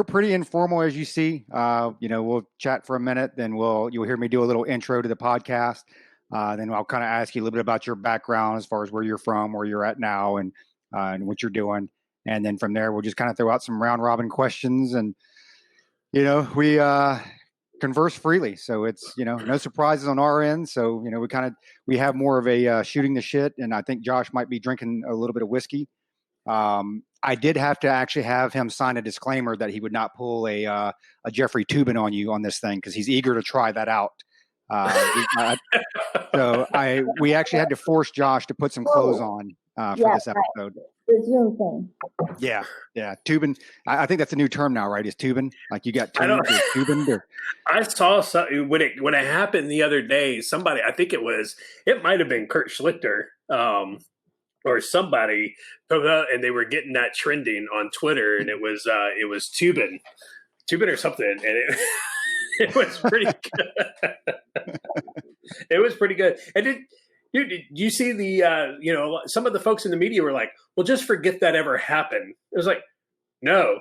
pretty informal, as you see. We'll chat for a minute, then you'll hear me do a little intro to the podcast. Then I'll kind of ask you a little bit about your background as far as where you're from, where you're at now, and what you're doing. And then from there, we'll just kind of throw out some round robin questions, and we converse freely. So it's no surprises on our end. So we have more of a shooting the shit, and I think Josh might be drinking a little bit of whiskey. I did have to actually have him sign a disclaimer that he would not pull a Jeffrey Toobin on you on this thing because he's eager to try that out. We actually had to force Josh to put some clothes on for this episode. The Zoom thing. Yeah. Toobin. I think that's a new term now, right? Is Toobin? Like you got Toobin? I saw something when it happened the other day. Somebody, I think it might have been Kurt Schlichter. Or somebody put out, and they were getting that trending on Twitter, and it was Toobin or something, and it was pretty good. It was pretty good. And did you see the some of the folks in the media were like, well, just forget that ever happened. It was like, no,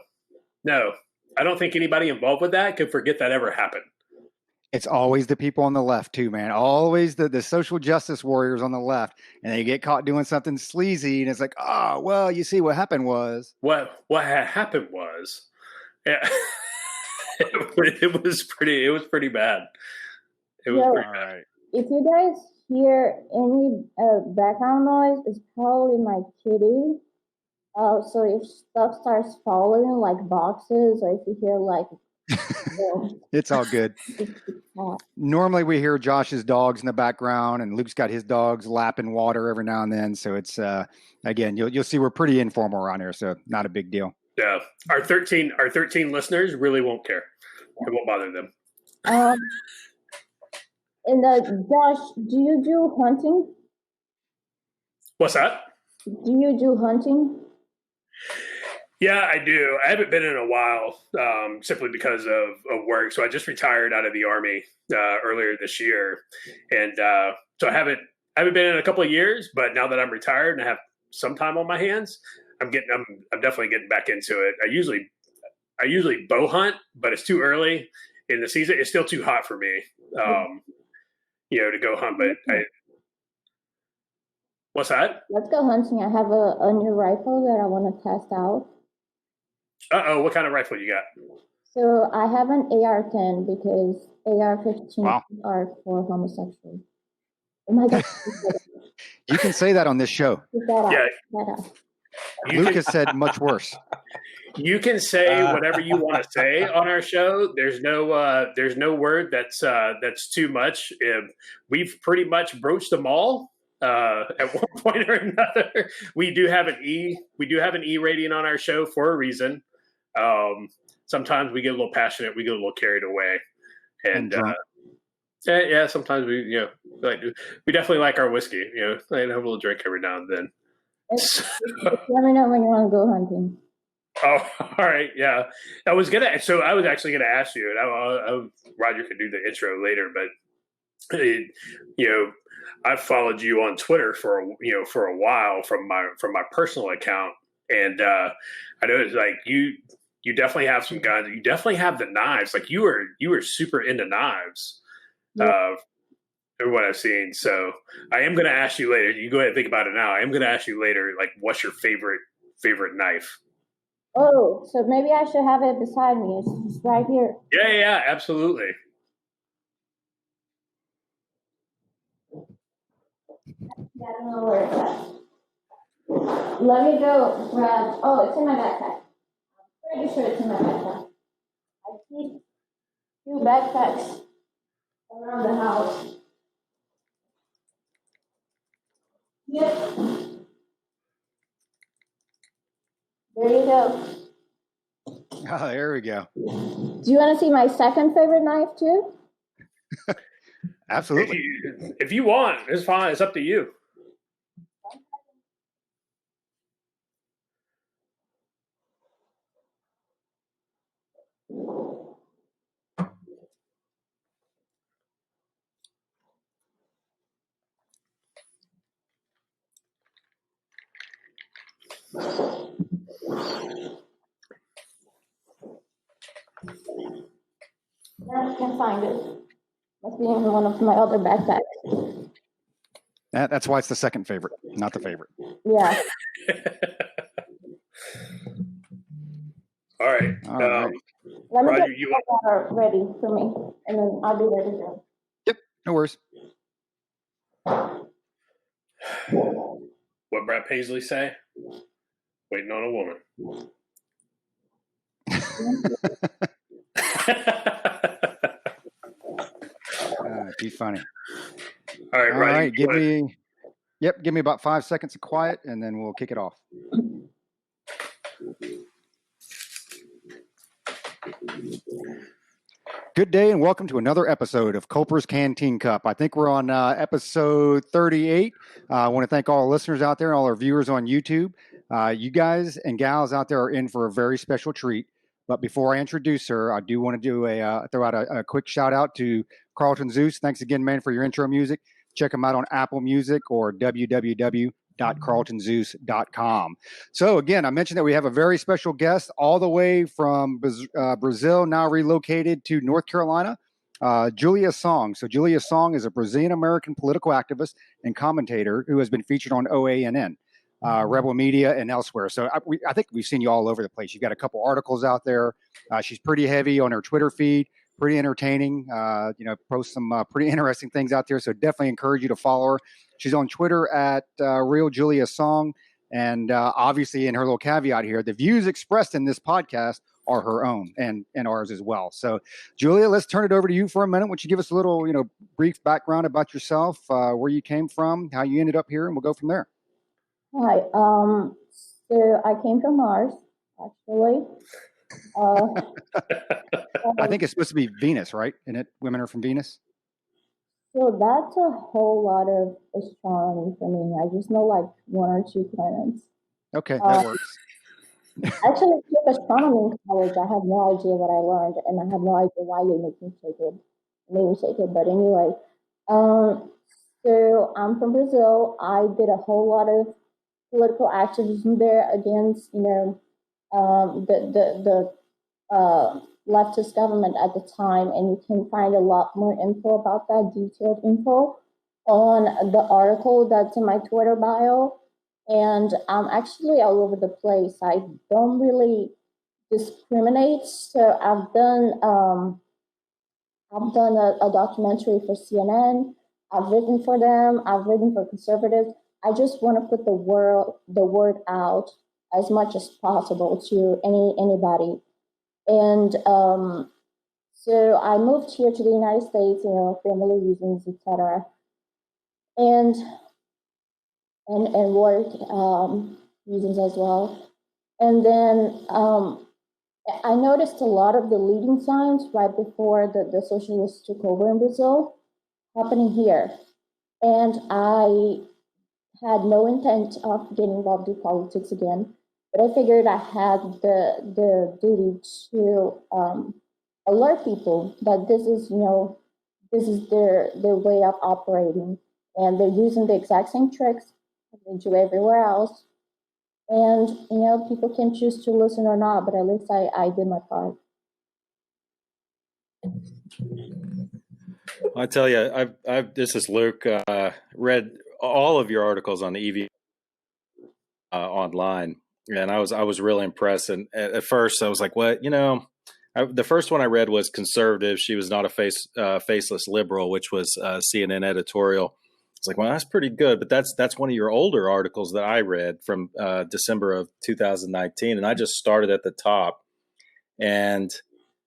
I don't think anybody involved with that could forget that ever happened. It's always the people on the left too, man. Always the social justice warriors on the left, and they get caught doing something sleazy, and it's like, oh, well, you see, what happened was what had happened was, yeah, it was pretty bad. It was pretty bad. Right. If you guys hear any background noise, it's probably my kitty. So if stuff starts falling, like boxes, or if you hear like. It's all good. Normally we hear Josh's dogs in the background, and Luke's got his dogs lapping water every now and then. So it's again, you'll see we're pretty informal around here, so not a big deal. Yeah, our 13 listeners really won't care. It won't bother them. And Josh, do you do hunting? What's that? Do you do hunting? Yeah, I do. I haven't been in a while, simply because of work. So I just retired out of the Army earlier this year, and so I haven't been in a couple of years. But now that I'm retired and I have some time on my hands, I'm definitely getting back into it. I usually bow hunt, but it's too early in the season. It's still too hot for me, to go hunt. But what's that? Let's go hunting. I have a new rifle that I want to test out. What kind of rifle you got? So I have an AR-10 because AR-15 are for homosexuals. Oh my God. You can say that on this show. Yeah. Luke has said much worse. You can say whatever you want to say on our show. There's no word that's too much. We've pretty much broached them all. At one point or another, we do have an E rating on our show for a reason. Sometimes we get a little passionate, we get a little carried away, and sometimes we we definitely like our whiskey. I have a little drink every now and then. Let me know when you want to go hunting. Oh, all right, yeah. I was actually gonna ask you, and Roger could do the intro later, but I've followed you on Twitter for a while from my personal account, and I know it's like you definitely have some guns. You definitely have the knives. Like you were super into knives, from what I've seen. So I am going to ask you later. You go ahead and think about it now. I am going to ask you later, like, what's your favorite knife? Oh, so maybe I should have it beside me. It's right here. Yeah, absolutely. I don't know where it's at. Let me go grab. Oh, it's in my backpack. I'm pretty sure it's in my backpack. I keep 2 backpacks around the house. Yep. There you go. Oh, there we go. Do you want to see my second favorite knife too? Absolutely. If you want, it's fine. It's up to you. can't find it. Must be in one of my other backpacks. That's why it's the second favorite, not the favorite. Yeah. All right. All right. Let me Roger, get you the water ready for me, and then I'll be ready to go. Yep, no worries. what Brad Paisley say? Waiting on a woman. Too funny. All right, All Roger, right, give me about 5 seconds of quiet, and then we'll kick it off. Good day and welcome to another episode of Culper's Canteen Cup. I think we're on episode 38. I want to thank all the listeners out there and all our viewers on YouTube. You guys and gals out there are in for a very special treat. But before I introduce her, I do want to do throw out a quick shout out to Carlton Zeus. Thanks again, man, for your intro music. Check them out on Apple Music or www.carltonzeus.com. So again, I mentioned that we have a very special guest all the way from Brazil, now relocated to North Carolina, Julia Song. So Julia Song is a Brazilian-American political activist and commentator who has been featured on OANN, Rebel Media, and elsewhere. So I think we've seen you all over the place. You've got a couple articles out there. She's pretty heavy on her Twitter feed. Pretty entertaining, posts some pretty interesting things out there. So definitely encourage you to follow her. She's on Twitter at Real Julia Song. And obviously in her little caveat here, the views expressed in this podcast are her own and ours as well. So Julia, let's turn it over to you for a minute. Why don't you give us a little, brief background about yourself, where you came from, how you ended up here, and we'll go from there. Hi. So I came from Mars, actually. I think it's supposed to be Venus, right? Isn't it? Women are from Venus. So that's a whole lot of astronomy for me. I just know like one or two planets. Okay, that works. I actually took astronomy in college. I have no idea what I learned, and I have no idea why they made me take it. But anyway, so I'm from Brazil. I did a whole lot of political activism there against, the leftist government at the time, and you can find a lot more info about that, detailed info, on the article that's in my Twitter bio. And I'm actually all over the place. I don't really discriminate. So I've done a documentary for CNN. I've written for them. I've written for conservatives. I just want to put the word out as much as possible to anybody. And so I moved here to the United States, family reasons, etc. And work reasons as well. And then I noticed a lot of the leading signs right before the socialists took over in Brazil happening here. And I had no intent of getting involved in politics again, but I figured I had the duty to alert people that this is their way of operating, and they're using the exact same tricks they do everywhere else. And people can choose to listen or not, but at least I did my part. I tell you, this is Luke. Read all of your articles on the EV online, and I was really impressed. And at first, I was like, "What?" The first one I read was conservative. She was not a faceless liberal, which was CNN editorial. It's like, well, that's pretty good, but that's one of your older articles that I read from December of 2019, and I just started at the top and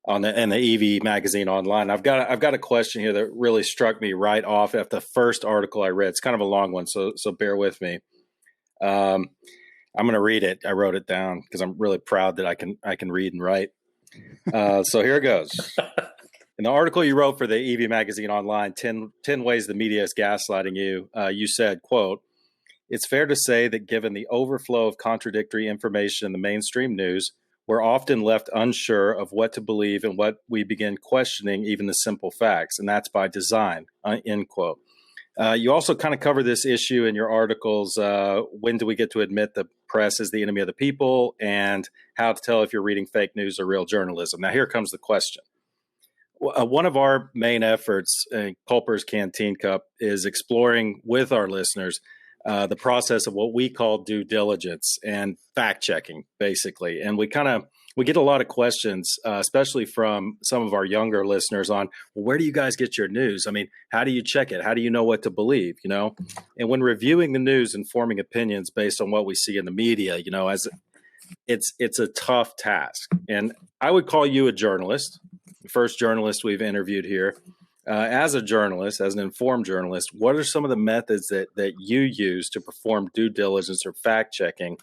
on the EV magazine online. I've got a question here that really struck me right off at the first article I read. It's kind of a long one, so bear with me. I'm going to read it. I wrote it down because I'm really proud that I can read and write. So here it goes. In the article you wrote for the EV magazine online, 10 ways the media is gaslighting you, you said, quote, "It's fair to say that given the overflow of contradictory information in the mainstream news, we're often left unsure of what to believe and what we begin questioning even the simple facts, and that's by design," end quote. You also kind of cover this issue in your articles, when do we get to admit the press is the enemy of the people, and how to tell if you're reading fake news or real journalism. Now, here comes the question. One of our main efforts, Culper's Canteen Cup, is exploring with our listeners the process of what we call due diligence and fact checking, basically. And we get a lot of questions, especially from some of our younger listeners on, well, where do you guys get your news? I mean, how do you check it? How do you know what to believe? And when reviewing the news and forming opinions based on what we see in the media, as it's a tough task. And I would call you a journalist, the first journalist we've interviewed here. As a journalist, as an informed journalist, what are some of the methods that you use to perform due diligence or fact checking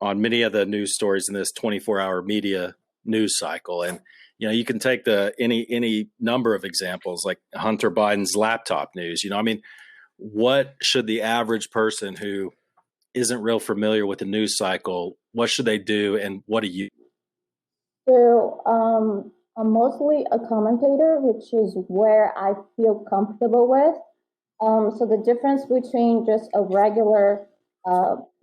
on many of the news stories in this 24-hour media news cycle? And you can take any number of examples, like Hunter Biden's laptop news. What should the average person who isn't real familiar with the news cycle, what should they do, and what do you? So I'm mostly a commentator, which is where I feel comfortable with. So the difference between just a regular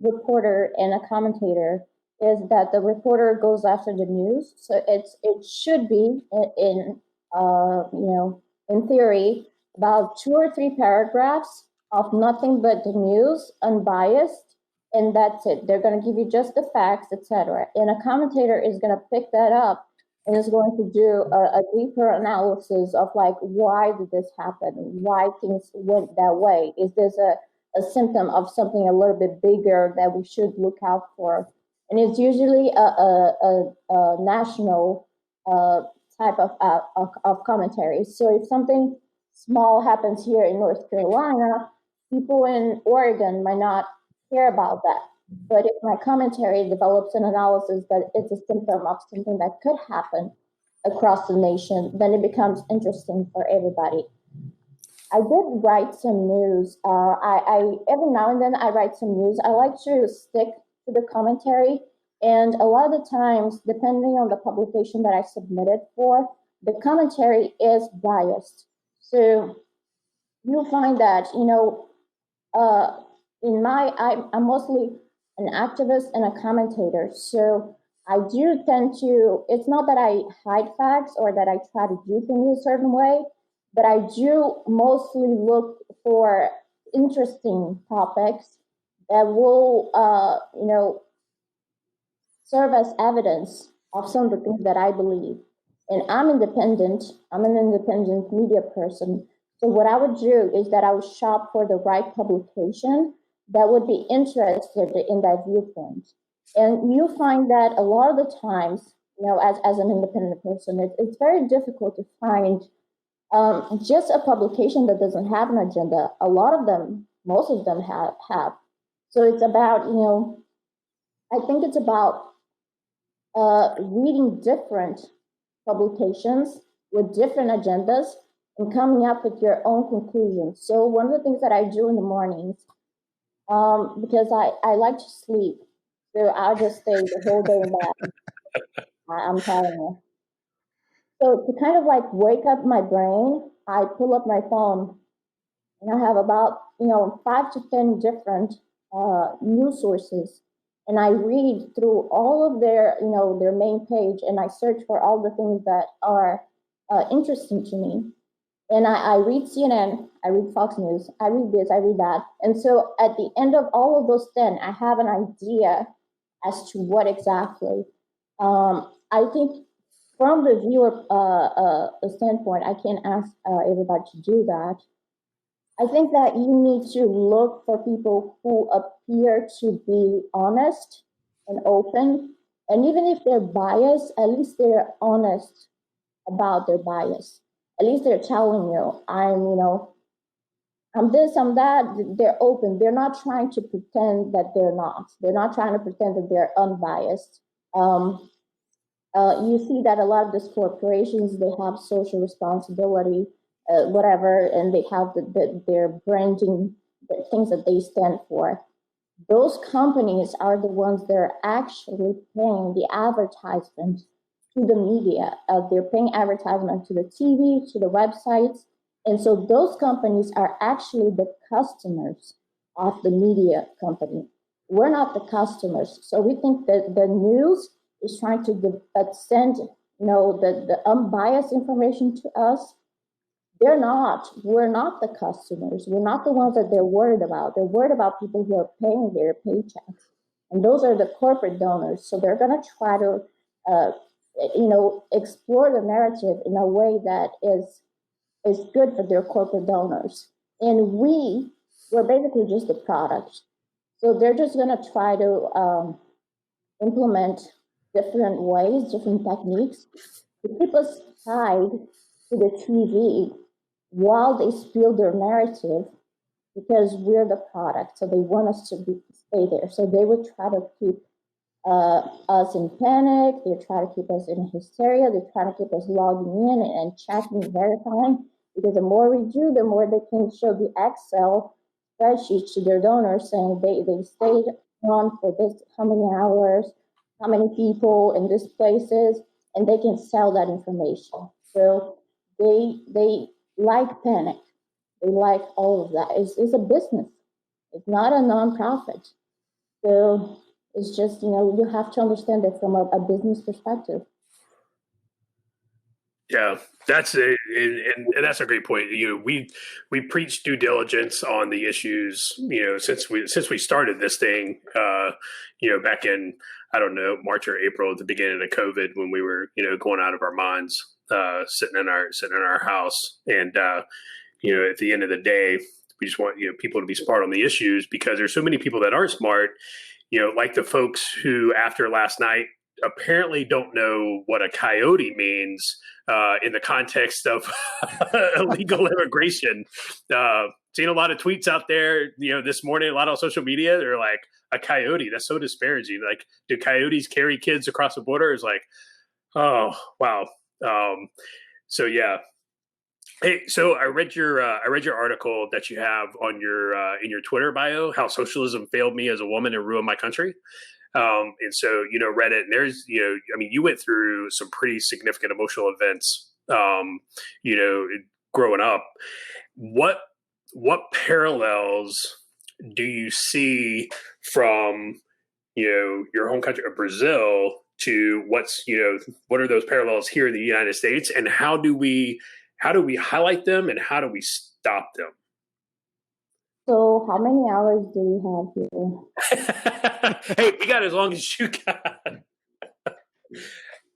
reporter and a commentator is that the reporter goes after the news. So it should be in theory about 2 or 3 paragraphs of nothing but the news, unbiased, and that's it. They're going to give you just the facts, etc. And a commentator is going to pick that up and is going to do a deeper analysis of like, why did this happen? Why things went that way? Is this a symptom of something a little bit bigger that we should look out for? And it's usually a national type of commentary. So if something small happens here in North Carolina, people in Oregon might not care about that. But if my commentary develops an analysis that it's a symptom of something that could happen across the nation, then it becomes interesting for everybody. I did write some news. I every now and then I write some news. I like to stick to the commentary, and a lot of the times, depending on the publication that I submitted for, the commentary is biased. So you'll find that I'm mostly an activist and a commentator. So I do tend to, it's not that I hide facts or that I try to do things a certain way, but I do mostly look for interesting topics that will, serve as evidence of some of the things that I believe. And I'm independent. I'm an independent media person. So what I would do is that I would shop for the right publication that would be interested in that viewpoint. And you find that a lot of the times, as an independent person, it's very difficult to find just a publication that doesn't have an agenda. A lot of them, most of them have. So it's about, I think it's about reading different publications with different agendas and coming up with your own conclusions. So one of the things that I do in the mornings, because I like to sleep, so I'll just stay the whole day in bed. I'm telling you. So to kind of like wake up my brain, I pull up my phone and I have about 5 to 10 different news sources, and I read through all of their their main page, and I search for all the things that are interesting to me. And I read CNN, I read Fox News, I read this, I read that. And so at the end of all of those 10, I have an idea as to what exactly. I think from the viewer standpoint, I can't ask everybody to do that. I think that you need to look for people who appear to be honest and open. And even if they're biased, at least they're honest about their bias. At least they're telling you, I'm this, I'm that. They're open. They're not trying to pretend that they're not. They're not trying to pretend that they're unbiased. You see that a lot of these corporations, they have social responsibility, whatever, and they have their branding, the things that they stand for. Those companies are the ones that are actually paying the advertisement to the media. They're paying advertisement to the TV, to the websites. And so those companies are actually the customers of the media company. We're not the customers. So we think that the news is trying to send the unbiased information to us. We're not the customers. We're not the ones that they're worried about. They're worried about people who are paying their paychecks. And those are the corporate donors. So they're going to try to, explore the narrative in a way that is good for their corporate donors. And we're basically just the product. So they're just going to try to implement different ways, different techniques to keep us tied to the TV while they spill their narrative, because we're the product. So they want us to stay there. So they would try to keep us in panic. They try to keep us in hysteria. They try to keep us logging in and checking, verifying, because the more we do, the more they can show the Excel spreadsheet to their donors saying they stayed on for this, how many hours, how many people in these places, and they can sell that information. So they like panic. They like all of that. It's a business. It's not a nonprofit. So it's just, you have to understand it from a business perspective. Yeah, and that's a great point. We preach due diligence on the issues, since we started this thing, back in, I don't know, March or April at the beginning of COVID, when we were, going out of our minds, sitting in our house. And, at the end of the day, we just want, people to be smart on the issues, because there's so many people that aren't smart, like the folks who after last night apparently don't know what a coyote means in the context of illegal immigration. Seen a lot of tweets out there, this morning, a lot on social media. They're like, a coyote, that's so disparaging. Like, do coyotes carry kids across the border? It's like, oh, wow. So yeah. Hey, so I read your article that you have on your in your Twitter bio, how socialism failed me as a woman and ruined my country. And so, read it, and there's, you went through some pretty significant emotional events, growing up. What parallels do you see from, your home country of Brazil to what are those parallels here in the United States, and how do we highlight them, and how do we stop them? So how many hours do we have here? Hey, we got as long as you got.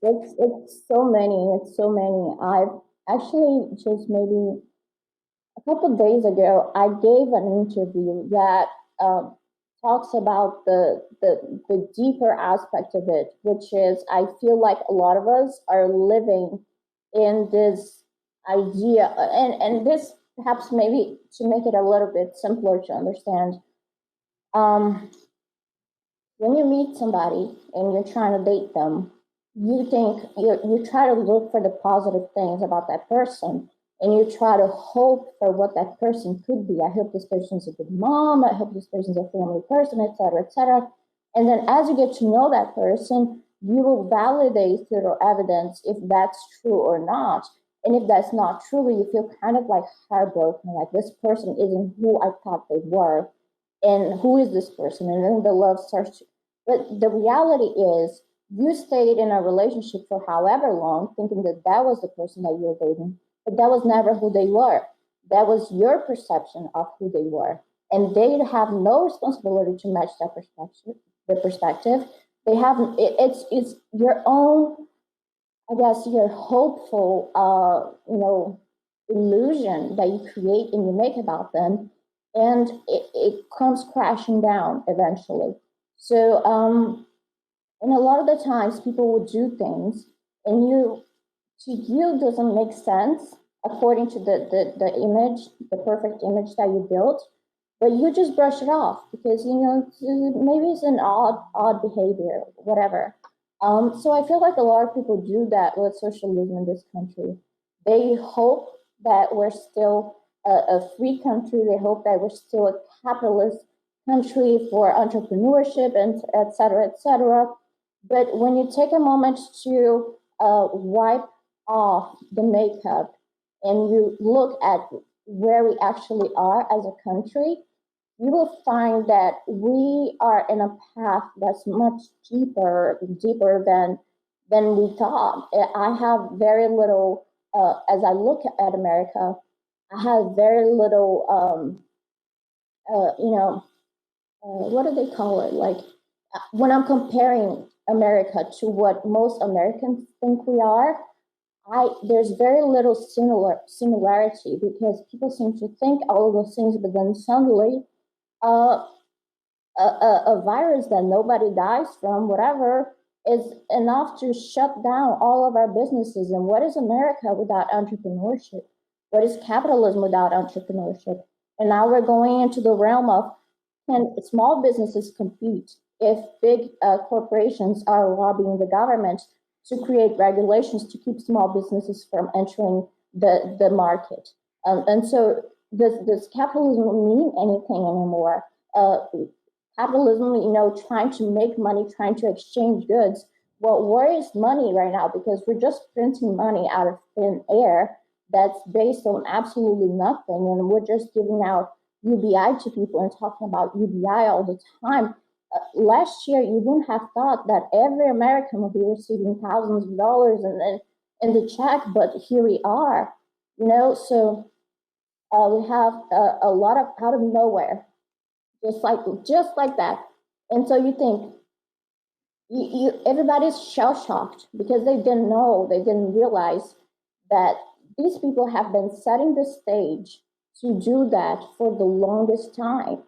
It's so many. It's so many. I've actually just maybe a couple of days ago, I gave an interview that talks about the deeper aspect of it, which is I feel like a lot of us are living in this idea, and this perhaps maybe to make it a little bit simpler to understand. When you meet somebody and you're trying to date them, you think you try to look for the positive things about that person, and you try to hope for what that person could be. I hope this person's a good mom. I hope this person's a family person, et cetera, et cetera. And then as you get to know that person, you will validate through evidence if that's true or not. And if that's not true, you feel kind of like heartbroken, like this person isn't who I thought they were. And who is this person? And then the love starts to, but the reality is you stayed in a relationship for however long thinking that that was the person that you were dating, but that was never who they were. That was your perception of who they were. And they have no responsibility to match that perspective. They have, it's your own, I guess, your hopeful, illusion that you create and you make about them. And it comes crashing down eventually. So, and a lot of the times people will do things and to you doesn't make sense according to the image, the perfect image that you built, but you just brush it off because, maybe it's an odd behavior, whatever. So I feel like a lot of people do that with socialism in this country. They hope that we're still a free country. They hope that we're still a capitalist country for entrepreneurship and et cetera, et cetera. But when you take a moment to wipe off the makeup and you look at where we actually are as a country, you will find that we are in a path that's much deeper than than we thought. I have very little, as I look at America, I have very little, what do they call it? Like when I'm comparing America to what most Americans think we are, there's very little similarity because people seem to think all of those things, but then suddenly, a virus that nobody dies from, whatever, is enough to shut down all of our businesses. And what is America without entrepreneurship? What is capitalism without entrepreneurship? And now we're going into the realm of, can small businesses compete if big corporations are lobbying the government to create regulations to keep small businesses from entering the market? And so does capitalism mean anything anymore? Capitalism, trying to make money, trying to exchange goods. Well, where is money right now? Because we're just printing money out of thin air that's based on absolutely nothing. And we're just giving out UBI to people and talking about UBI all the time. Last year, you wouldn't have thought that every American would be receiving thousands of dollars in the check, but here we are, so we have a lot of out of nowhere, just like that. And so you think, everybody's shell-shocked because they didn't realize that these people have been setting the stage to do that for the longest time.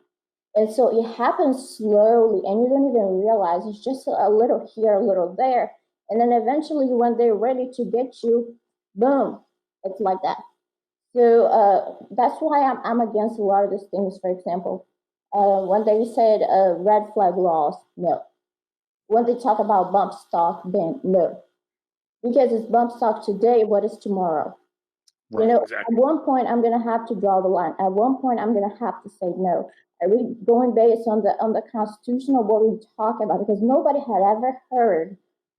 And so it happens slowly, and you don't even realize it's just a little here, a little there. And then eventually, when they're ready to get you, boom, it's like that. So that's why I'm against a lot of these things. For example, when they said red flag laws, no. When they talk about bump stock ban, no. Because it's bump stock today, what is tomorrow? Right, exactly. At one point, I'm going to have to draw the line. At one point, I'm going to have to say no. Are we going based on the Constitution or what we talk about? Because nobody had ever heard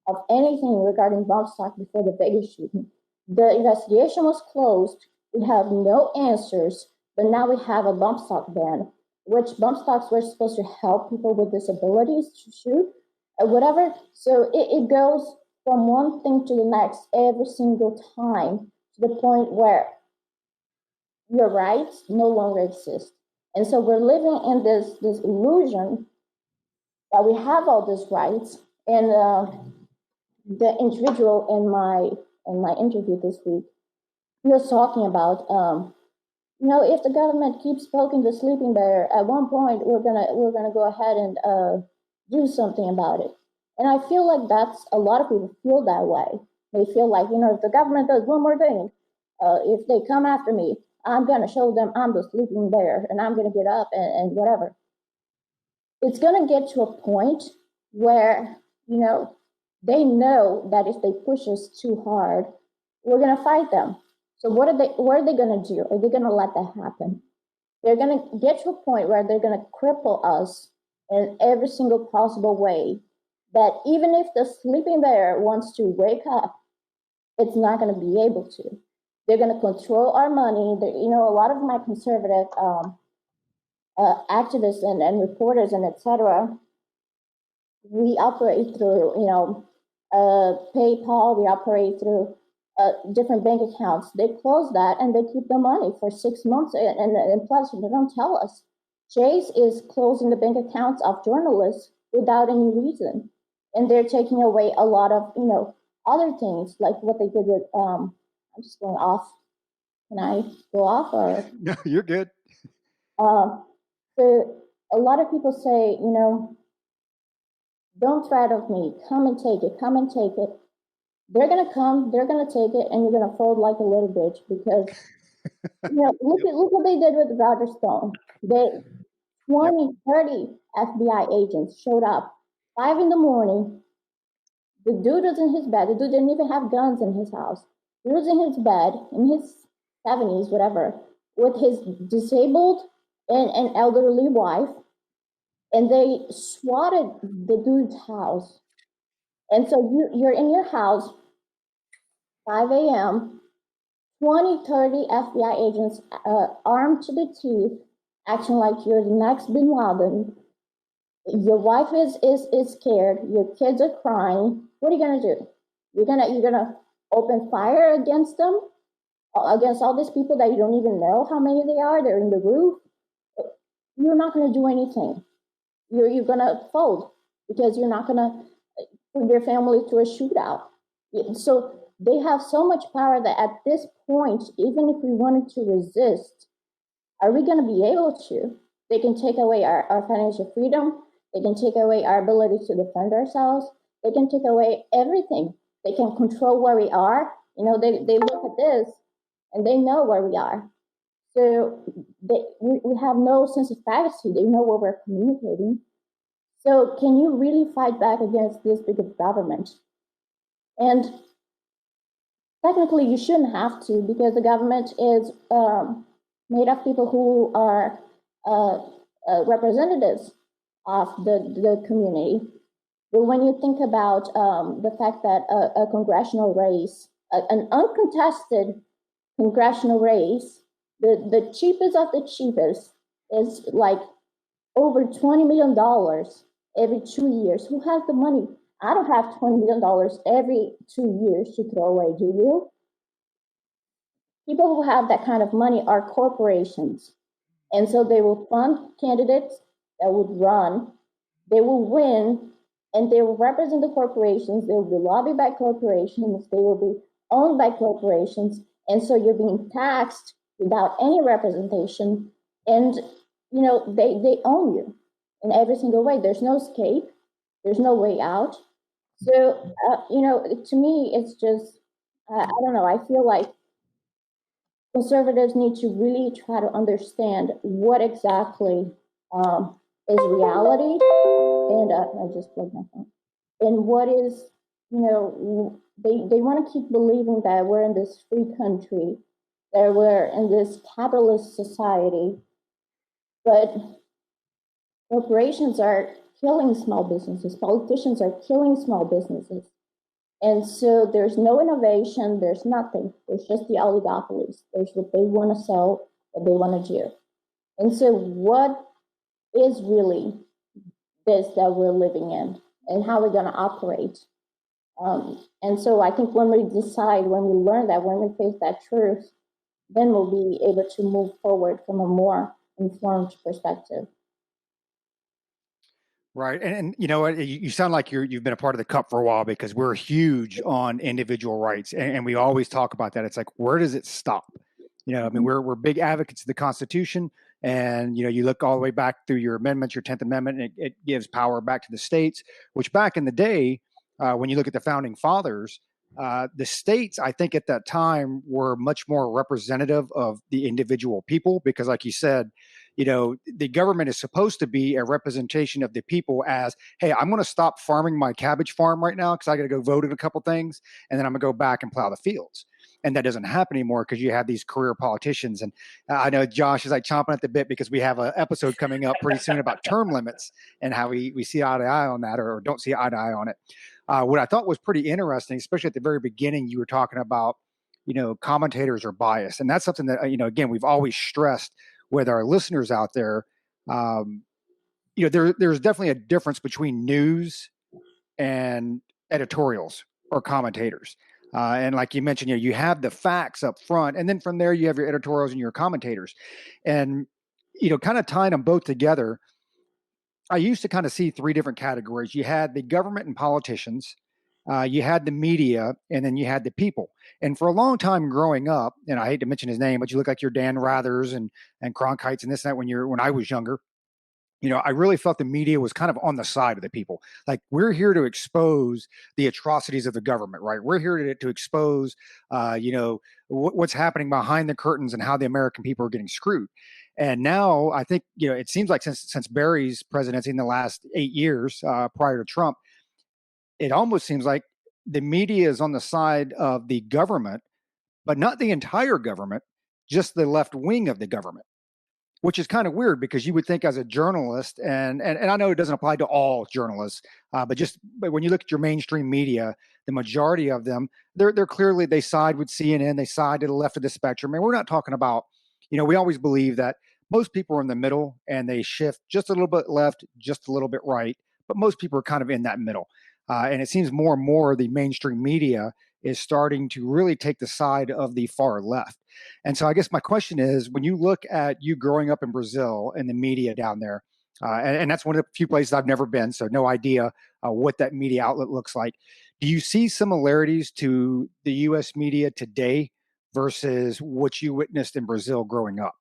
of anything regarding bump stock before the Vegas shooting. The investigation was closed. We have no answers, but now we have a bump stock ban, which bump stocks were supposed to help people with disabilities to shoot, or whatever. So it goes from one thing to the next every single time, to the point where your rights no longer exist. And so we're living in this illusion that we have all these rights. And the individual in my interview this week, he was talking about, if the government keeps poking the sleeping bear, at one point we're gonna go ahead and do something about it. And I feel like that's a lot of people feel that way. They feel like, if the government does one more thing, if they come after me, I'm going to show them I'm the sleeping bear and I'm going to get up and whatever. It's going to get to a point where, they know that if they push us too hard, we're going to fight them. So what are they going to do? Are they going to let that happen? They're going to get to a point where they're going to cripple us in every single possible way, that even if the sleeping bear wants to wake up, it's not going to be able to. They're going to control our money. A lot of my conservative activists and reporters and etc. We operate through, PayPal. We operate through different bank accounts. They close that and they keep the money for 6 months. And plus, they don't tell us. Chase is closing the bank accounts of journalists without any reason, and they're taking away a lot of, other things, like what they did with. I'm just going off. Can I go off or? No, you're good. So a lot of people say, don't threaten me. Come and take it. Come and take it. They're gonna come. They're gonna take it, and you're gonna fold like a little bitch because look what they did with Roger Stone. 30 FBI agents showed up 5 a.m. The dude was in his bed. The dude didn't even have guns in his house. He was in his bed in his 70s, whatever, with his disabled and elderly wife, and they swatted the dude's house. And so you're in your house, 5 a.m., 20, 30 FBI agents armed to the teeth, acting like you're the next Bin Laden. Your wife is scared. Your kids are crying. What are you going to do? You're gonna open fire against them, against all these people that you don't even know how many they are. They're in the roof. You're not gonna do anything. You're gonna fold because you're not gonna put your family to a shootout. So they have so much power that at this point, even if we wanted to resist, are we going to be able to? They can take away our financial freedom. They can take away our ability to defend ourselves. They can take away everything. They can control where we are. You know, they look at this and they know where we are. So we have no sense of privacy. They know what we're communicating. So can you really fight back against this big of government? And technically, you shouldn't have to, because the government is made of people who are representatives of the community. But when you think about the fact that a congressional race, an uncontested congressional race, the cheapest of the cheapest is like over $20 million every 2 years. Who has the money? I don't have $20 million every 2 years to throw away, do you? People who have that kind of money are corporations. And so they will fund candidates that would run, they will win, and they will represent the corporations, they will be lobbied by corporations, they will be owned by corporations, and so you're being taxed without any representation, and you know they own you in every single way. There's no escape, there's no way out. So you know, to me, it's just I don't know. I feel like conservatives need to really try to understand what exactly is reality, and I just plugged my phone. And what is, you know, they want to keep believing that we're in this free country, that we're in this capitalist society, but corporations are killing small businesses, politicians are killing small businesses. And so there's no innovation, there's nothing. There's just the oligopolies. There's what they want to sell, what they want to do. And so what is really this that we're living in, and how we're going to operate? And so I think when we decide, when we learn that, when we face that truth, then we'll be able to move forward from a more informed perspective. Right. And you know what? You sound like you've been a part of the CUP for a while, because we're huge on individual rights. And we always talk about that. It's like, where does it stop? You know, I mean, we're big advocates of the Constitution. And, you know, you look all the way back through your amendments, your 10th Amendment, and it gives power back to the states, which back in the day, when you look at the founding fathers, the states, I think at that time, were much more representative of the individual people, because like you said, you know, the government is supposed to be a representation of the people as, hey, I'm going to stop farming my cabbage farm right now because I got to go vote in a couple things, and then I'm going to go back and plow the fields. And that doesn't happen anymore because you have these career politicians. And I know Josh is like chomping at the bit because we have an episode coming up pretty soon about term limits and how we see eye to eye on that, or don't see eye to eye on it. What I thought was pretty interesting, especially at the very beginning, you were talking about, you know, commentators are biased. And that's something that, you know, again, we've always stressed with our listeners out there. You know, there's definitely a difference between news and editorials or commentators. And like you mentioned, you know, you have the facts up front, and then from there you have your editorials and your commentators. And, you know, kind of tying them both together, I used to kind of see three different categories. You had the government and politicians, you had the media, and then you had the people. And for a long time growing up, and I hate to mention his name, but you look like your Dan Rathers and Cronkites and this and that when I was younger. You know, I really felt the media was kind of on the side of the people. Like, we're here to expose the atrocities of the government, right? We're here to expose, you know, what's happening behind the curtains and how the American people are getting screwed. And now I think, you know, it seems like since Barry's presidency in the last 8 years prior to Trump, it almost seems like the media is on the side of the government, but not the entire government, just the left wing of the government, which is kind of weird because you would think as a journalist, and I know it doesn't apply to all journalists, but when you look at your mainstream media, the majority of them, they're clearly, they side with CNN, they side to the left of the spectrum. And we're not talking about, you know, we always believe that most people are in the middle and they shift just a little bit left, just a little bit right, but most people are kind of in that middle. And it seems more and more the mainstream media is starting to really take the side of the far left. And so I guess my question is, when you look at you growing up in Brazil and the media down there, and that's one of the few places I've never been, so no idea what that media outlet looks like. Do you see similarities to the U.S. media today versus what you witnessed in Brazil growing up?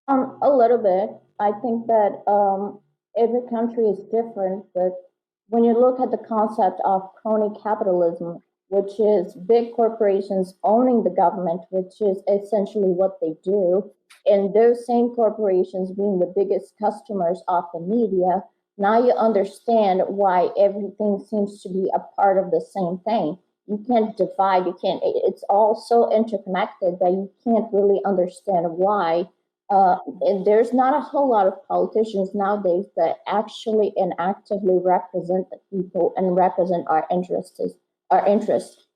A little bit. I think that every country is different, but when you look at the concept of crony capitalism, which is big corporations owning the government, which is essentially what they do, and those same corporations being the biggest customers of the media, now you understand why everything seems to be a part of the same thing. You can't divide, it's all so interconnected that you can't really understand why. And there's not a whole lot of politicians nowadays that actually and actively represent the people and represent our interests.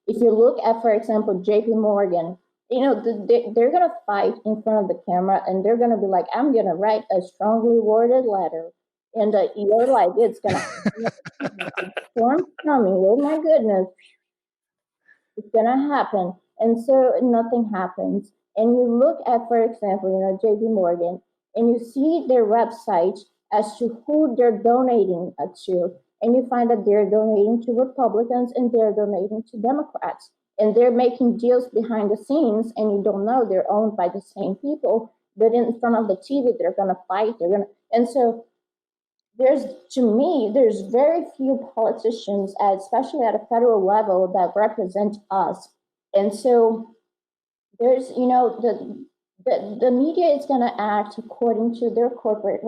If you look at, for example, J.P. Morgan, they're going to fight in front of the camera and they're going to be like, I'm going to write a strongly worded letter. And you're like, it's going to storm coming. Oh my goodness. It's going to happen. And so nothing happens. And you look at, for example, J.P. Morgan, and you see their website as to who they're donating to, and you find that they're donating to Republicans and they're donating to Democrats, and they're making deals behind the scenes, and you don't know they're owned by the same people, but in front of the TV, they're going to fight. And so there's very few politicians, especially at a federal level, that represent us. And so there's, the media is going to act according to their corporate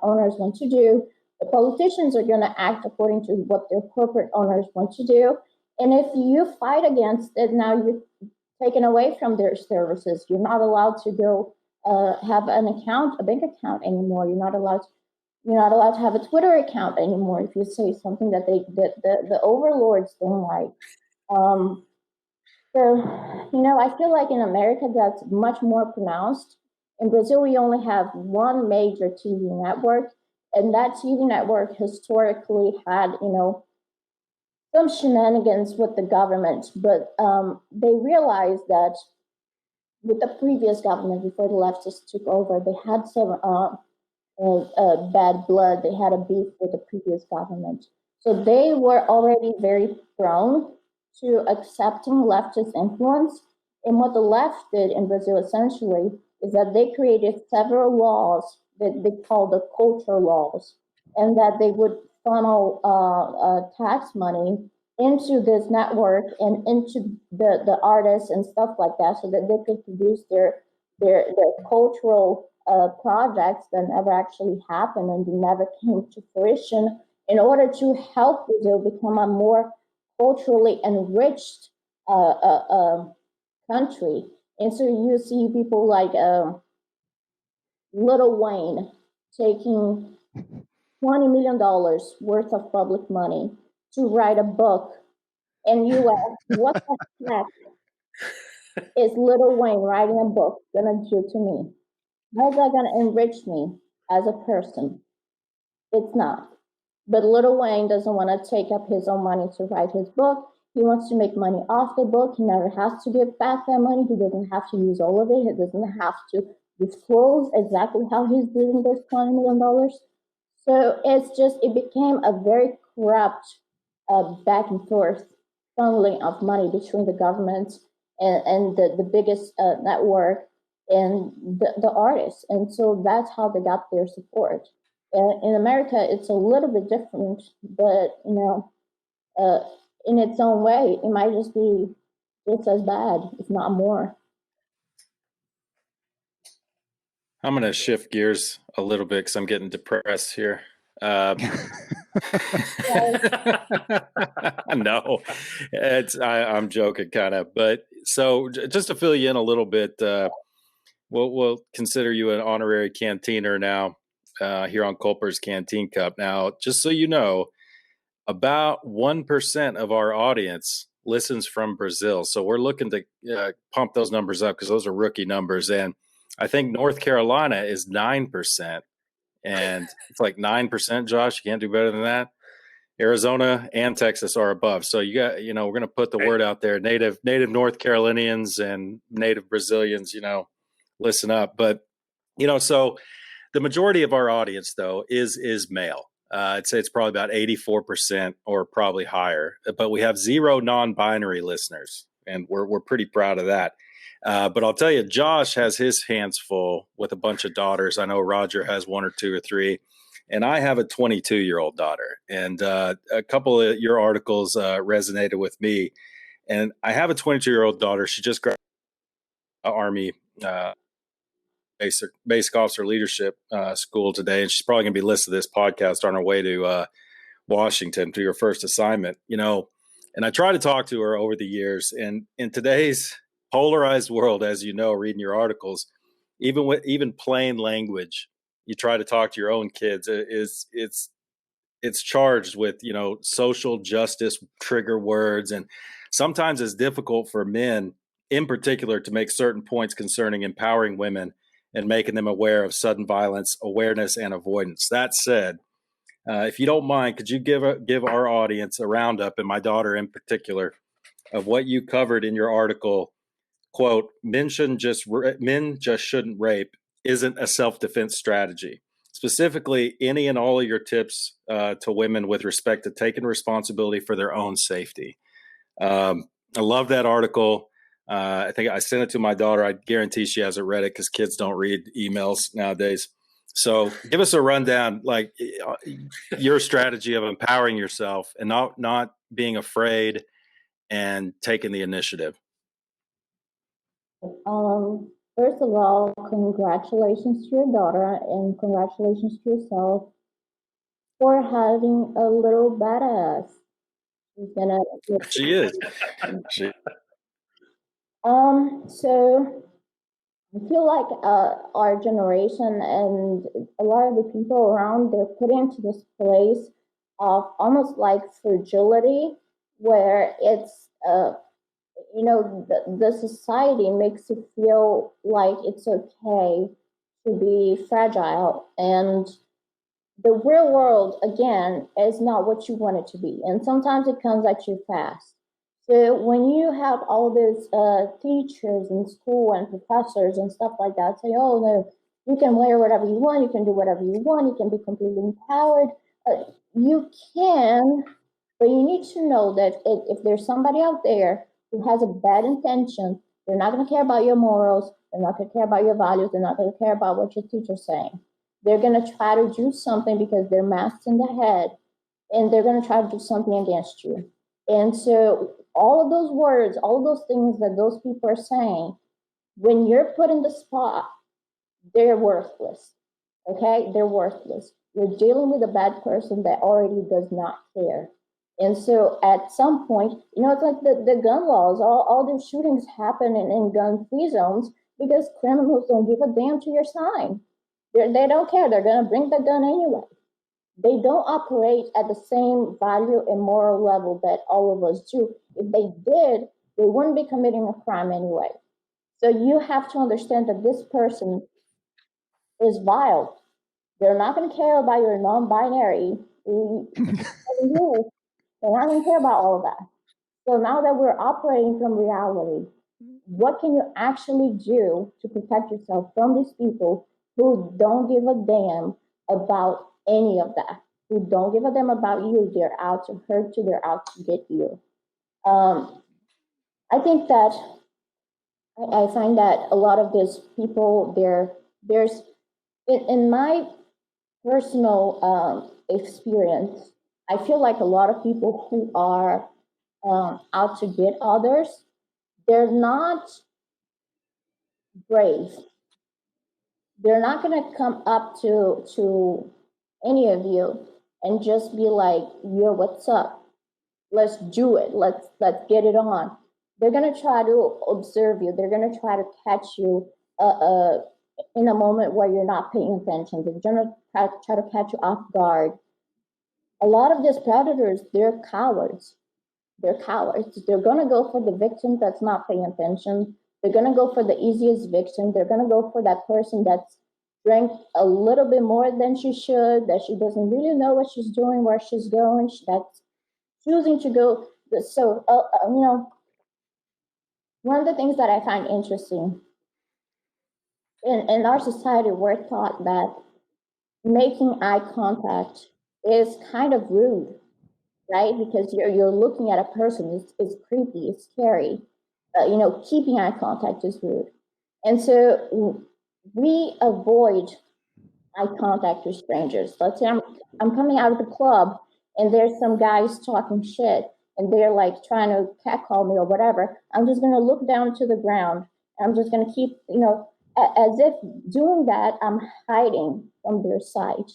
owners want to do. The politicians are going to act according to what their corporate owners want to do. And if you fight against it, now you're taken away from their services. You're not allowed to go have a bank account anymore. You're not allowed to have a Twitter account anymore if you say something that the overlords don't like. So, I feel like in America that's much more pronounced. In Brazil, we only have one major TV network, and that TV network historically had, some shenanigans with the government, but they realized that with the previous government, before the leftists took over, they had some bad blood. They had a beef with the previous government. So they were already very prone to accepting leftist influence. And what the left did in Brazil essentially is that they created several laws that they called the culture laws, and that they would funnel tax money into this network and into the artists and stuff like that, so that they could produce their cultural projects that never actually happened and they never came to fruition, in order to help Brazil become a more culturally enriched country. And so you see people like Little Wayne taking $20 million worth of public money to write a book. And you ask, what the heck is Little Wayne writing a book gonna do to me? How's that gonna enrich me as a person? It's not. But Little Wayne doesn't want to take up his own money to write his book. He wants to make money off the book. He never has to give back that money. He doesn't have to use all of it. He doesn't have to disclose exactly how he's doing those $20 million. So it became a very corrupt back and forth funneling of money between the government and the biggest network and the artists. And so that's how they got their support. In America, it's a little bit different, but in its own way, it might just be just as bad, if not more. I'm going to shift gears a little bit because I'm getting depressed here. No, I'm joking, kind of. But so just to fill you in a little bit, we'll consider you an honorary canteener now here on Culper's Canteen Cup. Now, just so you know, about 1% of our audience listens from Brazil. So we're looking to pump those numbers up because those are rookie numbers. And I think North Carolina is 9%. And it's like 9%, Josh. You can't do better than that. Arizona and Texas are above. So you got, we're going to put the word out there. Native North Carolinians and native Brazilians, listen up. But, so the majority of our audience though is male. I'd say it's probably about 84% or probably higher, but we have 0 non-binary listeners, and we're pretty proud of that. But I'll tell you, Josh has his hands full with a bunch of daughters. I know Roger has 1 or 2 or 3, and I have a 22-year-old daughter. And a couple of your articles resonated with me. And I have a 22-year-old daughter. She just graduated Army basic officer leadership school today, and she's probably going to be listening to this podcast on her way to Washington to her first assignment. And I try to talk to her over the years. And in today's polarized world, as you know, reading your articles, even plain language, you try to talk to your own kids, it's charged with social justice trigger words, and sometimes it's difficult for men in particular to make certain points concerning empowering women and making them aware of sudden violence awareness and avoidance. That said, if you don't mind, could you give our audience a roundup, and my daughter in particular, of what you covered in your article? Quote, men just shouldn't rape isn't a self-defense strategy. Specifically, any and all of your tips to women with respect to taking responsibility for their own safety. I love that article. I think I sent it to my daughter. I guarantee she hasn't read it because kids don't read emails nowadays. So give us a rundown, like your strategy of empowering yourself and not being afraid and taking the initiative. First of all, congratulations to your daughter and congratulations to yourself for having a little badass. She is. So I feel like our generation and a lot of the people around, they're put into this place of almost like fragility, where it's the society makes you feel like it's okay to be fragile, and the real world, again, is not what you want it to be, and sometimes it comes at you fast. So when you have all these teachers in school and professors and stuff like that say, oh no, you can wear whatever you want, you can do whatever you want, you can be completely empowered, you can, but you need to know that if there's somebody out there who has a bad intention, they're not going to care about your morals, they're not going to care about your values, they're not going to care about what your teacher's saying. They're going to try to do something because they're masked in the head, and they're going to try to do something against you. And so all of those words, all of those things that those people are saying, when you're put in the spot, they're worthless. Okay? They're worthless. You're dealing with a bad person that already does not care. And so at some point, it's like the gun laws, all these shootings happen in gun-free zones because criminals don't give a damn to your sign. They don't care. They're going to bring the gun anyway. They don't operate at the same value and moral level that all of us do. If they did, they wouldn't be committing a crime anyway. So you have to understand that this person is vile. They're not going to care about your non-binary. They're not going to care about all of that. So now that we're operating from reality, what can you actually do to protect yourself from these people who don't give a damn about any of that, who don't give a damn about you? They're out to hurt you, they're out to get you. I think that I find that a lot of these people, there's in my personal experience, I feel like a lot of people who are out to get others, they're not brave. They're not going to come up to any of you and just be like, yo, what's up? Let's do it. Let's get it on. They're going to try to observe you. They're going to try to catch you in a moment where you're not paying attention. They're going to try to catch you off guard. A lot of these predators, they're cowards. They're cowards. They're going to go for the victim that's not paying attention. They're going to go for the easiest victim. They're going to go for that person that's drank a little bit more than she should, that she doesn't really know what she's doing, where she's going, that's choosing to go. So, one of the things that I find interesting in our society, we're taught that making eye contact is kind of rude, right? Because you're looking at a person, it's creepy, it's scary. Keeping eye contact is rude. And so we avoid eye contact with strangers. Let's say I'm coming out of the club and there's some guys talking shit and they're like trying to catcall me or whatever. I'm just going to look down to the ground. I'm just going to keep, as if doing that, I'm hiding from their sight.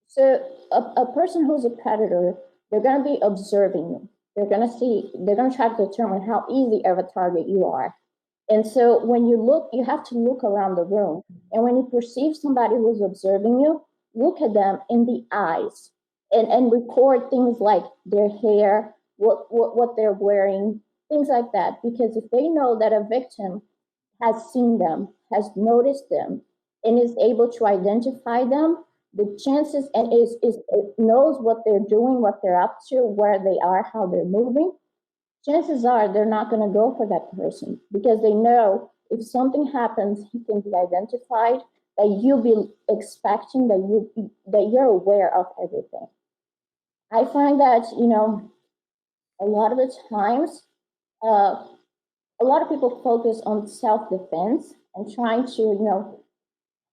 So a person who's a predator, they're going to be observing you. They're going to try to determine how easy of a target you are. And so when you look, you have to look around the room. And when you perceive somebody who's observing you, look at them in the eyes and record things like their hair, what they're wearing, things like that. Because if they know that a victim has seen them, has noticed them, and is able to identify them, the chances and it knows what they're doing, what they're up to, where they are, how they're moving, chances are they're not going to go for that person because they know if something happens, he can be identified, that you'll be expecting, that you're aware of everything. I find that, a lot of the times, a lot of people focus on self-defense and trying to,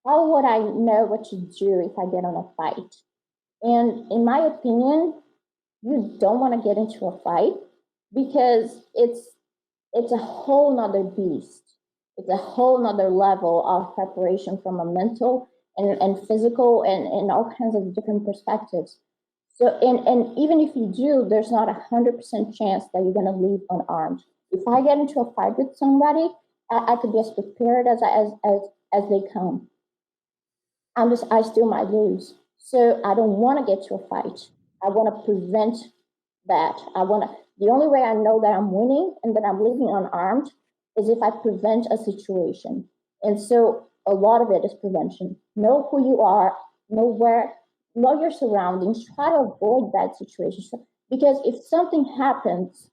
how would I know what to do if I get on a fight? And in my opinion, you don't want to get into a fight because it's a whole nother beast. It's a whole nother level of preparation from a mental and physical and all kinds of different perspectives. So, and even if you do, there's not 100% chance that you're going to leave unarmed. If I get into a fight with somebody, I could be as prepared as they come. I still might lose. So I don't want to get to a fight. I want to prevent that. The only way I know that I'm winning and that I'm leaving unarmed is if I prevent a situation. And so a lot of it is prevention. Know who you are, know your surroundings, try to avoid that situation. Because if something happens,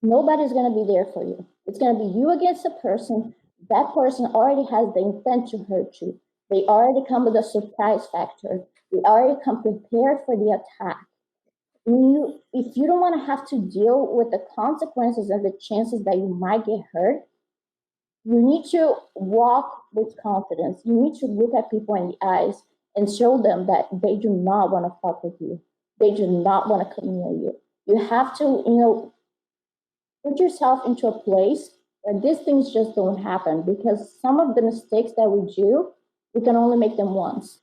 nobody's going to be there for you. It's going to be you against a person. That person already has the intent to hurt you. They already come with a surprise factor. They already come prepared for the attack. If you don't want to have to deal with the consequences and the chances that you might get hurt, you need to walk with confidence. You need to look at people in the eyes and show them that they do not want to fuck with you. They do not want to come near you. You have to, put yourself into a place where these things just don't happen, because some of the mistakes that we do, we can only make them once.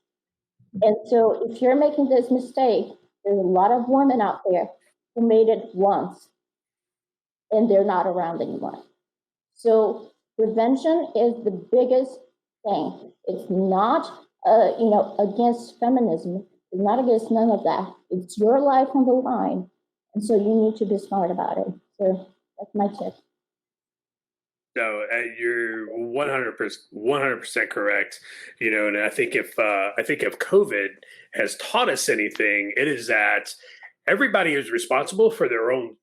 And so if you're making this mistake, there's a lot of women out there who made it once and they're not around anymore. So prevention is the biggest thing. It's not, against feminism. It's not against none of that. It's your life on the line. And so you need to be smart about it. So that's my tip. No, you're 100% correct. And I think if COVID has taught us anything, it is that everybody is responsible for their own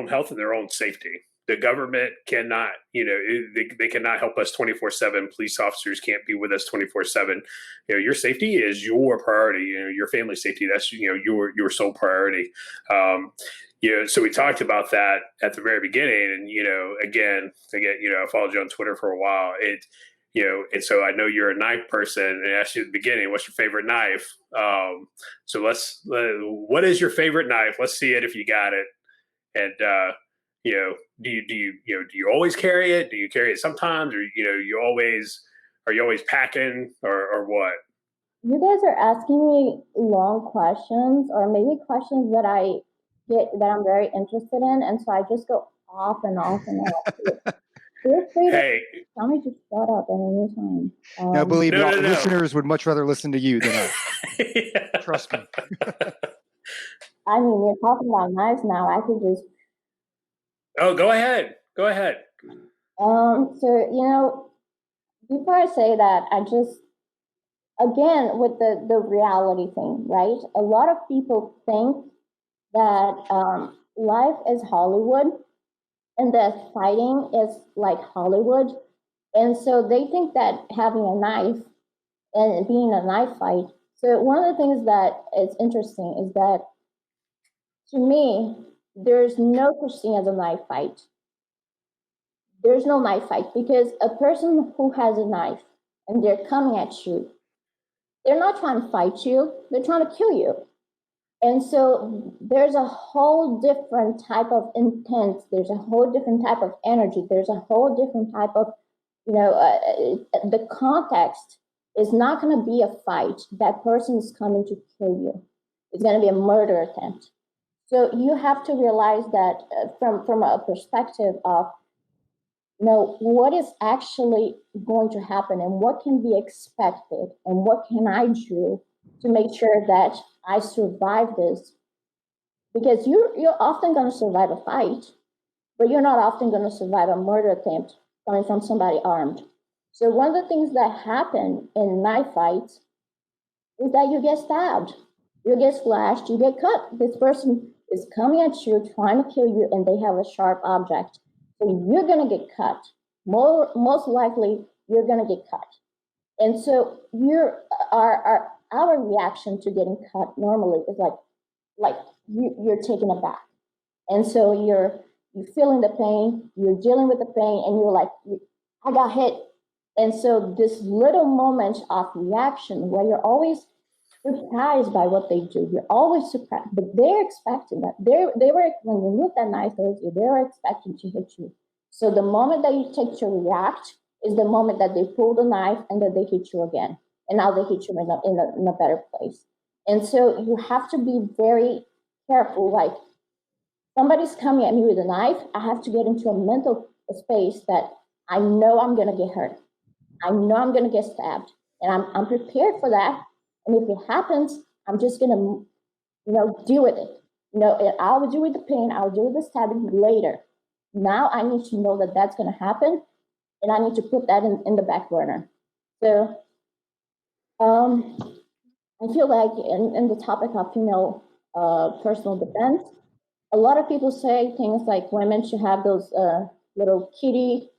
health and their own safety. The government cannot, they cannot help us 24/7. Police officers can't be with us 24/7. Your safety is your priority. Your family safety, that's your sole priority. So we talked about that at the very beginning, and again, I followed you on Twitter for a while. And so I know you're a knife person, and I asked you at the beginning, what's your favorite knife? So what is your favorite knife? Let's see it if you got it. And do you always carry it? Do you carry it sometimes, or are you always packing, or what? You guys are asking me long questions, or maybe questions that I'm very interested in, and so I just go off and off and off. Feel free to tell me to shut up at any time. No, believe me, our listeners would much rather listen to you than us. Yeah. Trust me. I mean, you're talking about knives now. I could just. Oh, go ahead. So before I say that, I just, again, with the reality thing, right? A lot of people think that life is Hollywood and that fighting is like Hollywood. And so they think that having a knife and being a knife fight. So one of the things that is interesting is that, to me, there's no such thing as a knife fight. There's no knife fight because a person who has a knife and they're coming at you, they're not trying to fight you, they're trying to kill you. And so there's a whole different type of intent, there's a whole different type of energy, there's a whole different type of, the context is not going to be a fight. That person is coming to kill you. It's going to be a murder attempt. So you have to realize that from a perspective of, what is actually going to happen and what can be expected and what can I do to make sure that I survive this. Because you're often going to survive a fight, but you're not often going to survive a murder attempt coming from somebody armed. So one of the things that happen in knife fights is that you get stabbed, you get slashed, you get cut. This person is coming at you, trying to kill you, and they have a sharp object. So you're going to get cut. Most likely, you're going to get cut. And so our reaction to getting cut normally is like you're taken aback. And so you're feeling the pain, you're dealing with the pain, and you're like, I got hit. And so this little moment of reaction where you're always surprised by what they do, you're always surprised, but they're expecting that. They were, when you move that knife towards you, they were expecting to hit you. So the moment that you take to react is the moment that they pull the knife and that they hit you again. And now they hit you in a better place. And so you have to be very careful. Like, somebody's coming at me with a knife, I have to get into a mental space that I know I'm going to get hurt. I know I'm going to get stabbed. And I'm prepared for that. And if it happens, I'm just going to, deal with it. I'll deal with the pain. I'll deal with the stabbing later. Now I need to know that that's going to happen, and I need to put that in the back burner. So I feel like in the topic of female personal defense, a lot of people say things like women should have those little kitty,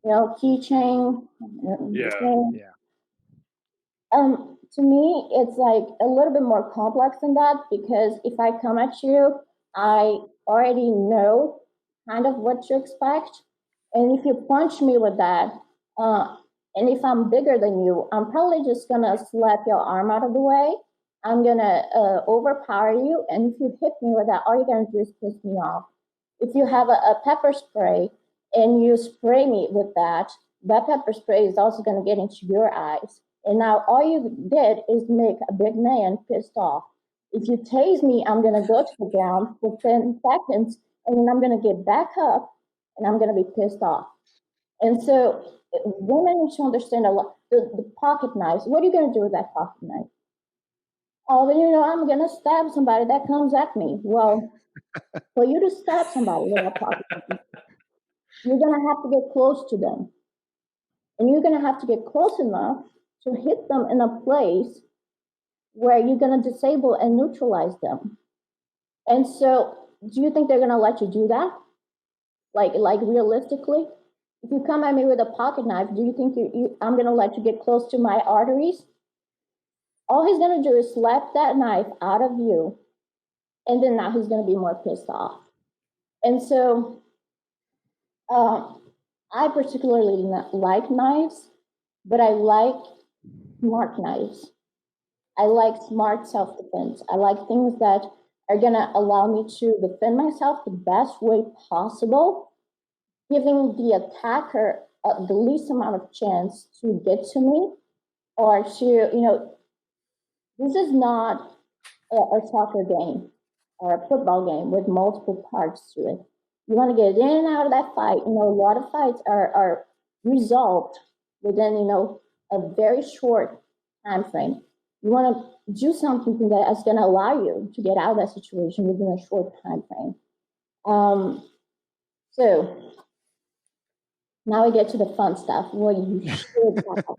keychain. Yeah. To me, it's like a little bit more complex than that, because if I come at you, I already know kind of what to expect. And if you punch me with that, and if I'm bigger than you, I'm probably just gonna slap your arm out of the way. I'm gonna overpower you. And if you hit me with that, all you're gonna do is piss me off. If you have a pepper spray and you spray me with that pepper spray is also gonna get into your eyes. And now all you did is make a big man pissed off. If you tase me, I'm gonna go to the ground for 10 seconds, and then I'm gonna get back up, and I'm gonna be pissed off. And so women need to understand a lot. The pocket knives, what are you gonna do with that pocket knife? Oh, then I'm gonna stab somebody that comes at me. Well, for you to stab somebody with a pocket knife, you're gonna have to get close to them. And you're gonna have to get close enough to hit them in a place where you're going to disable and neutralize them. And so, do you think they're going to let you do that? Like realistically? If you come at me with a pocket knife, do you think I'm going to let you get close to my arteries? All he's going to do is slap that knife out of you, and then now he's going to be more pissed off. And so, I particularly like knives, but I like smart knives. I like smart self-defense. I like things that are going to allow me to defend myself the best way possible, giving the attacker the least amount of chance to get to me, or to, this is not a soccer game or a football game with multiple parts to it. You want to get in and out of that fight. A lot of fights are resolved within, a very short time frame. You want to do something that is going to allow you to get out of that situation within a short time frame. So Now we get to the fun stuff. What you should have.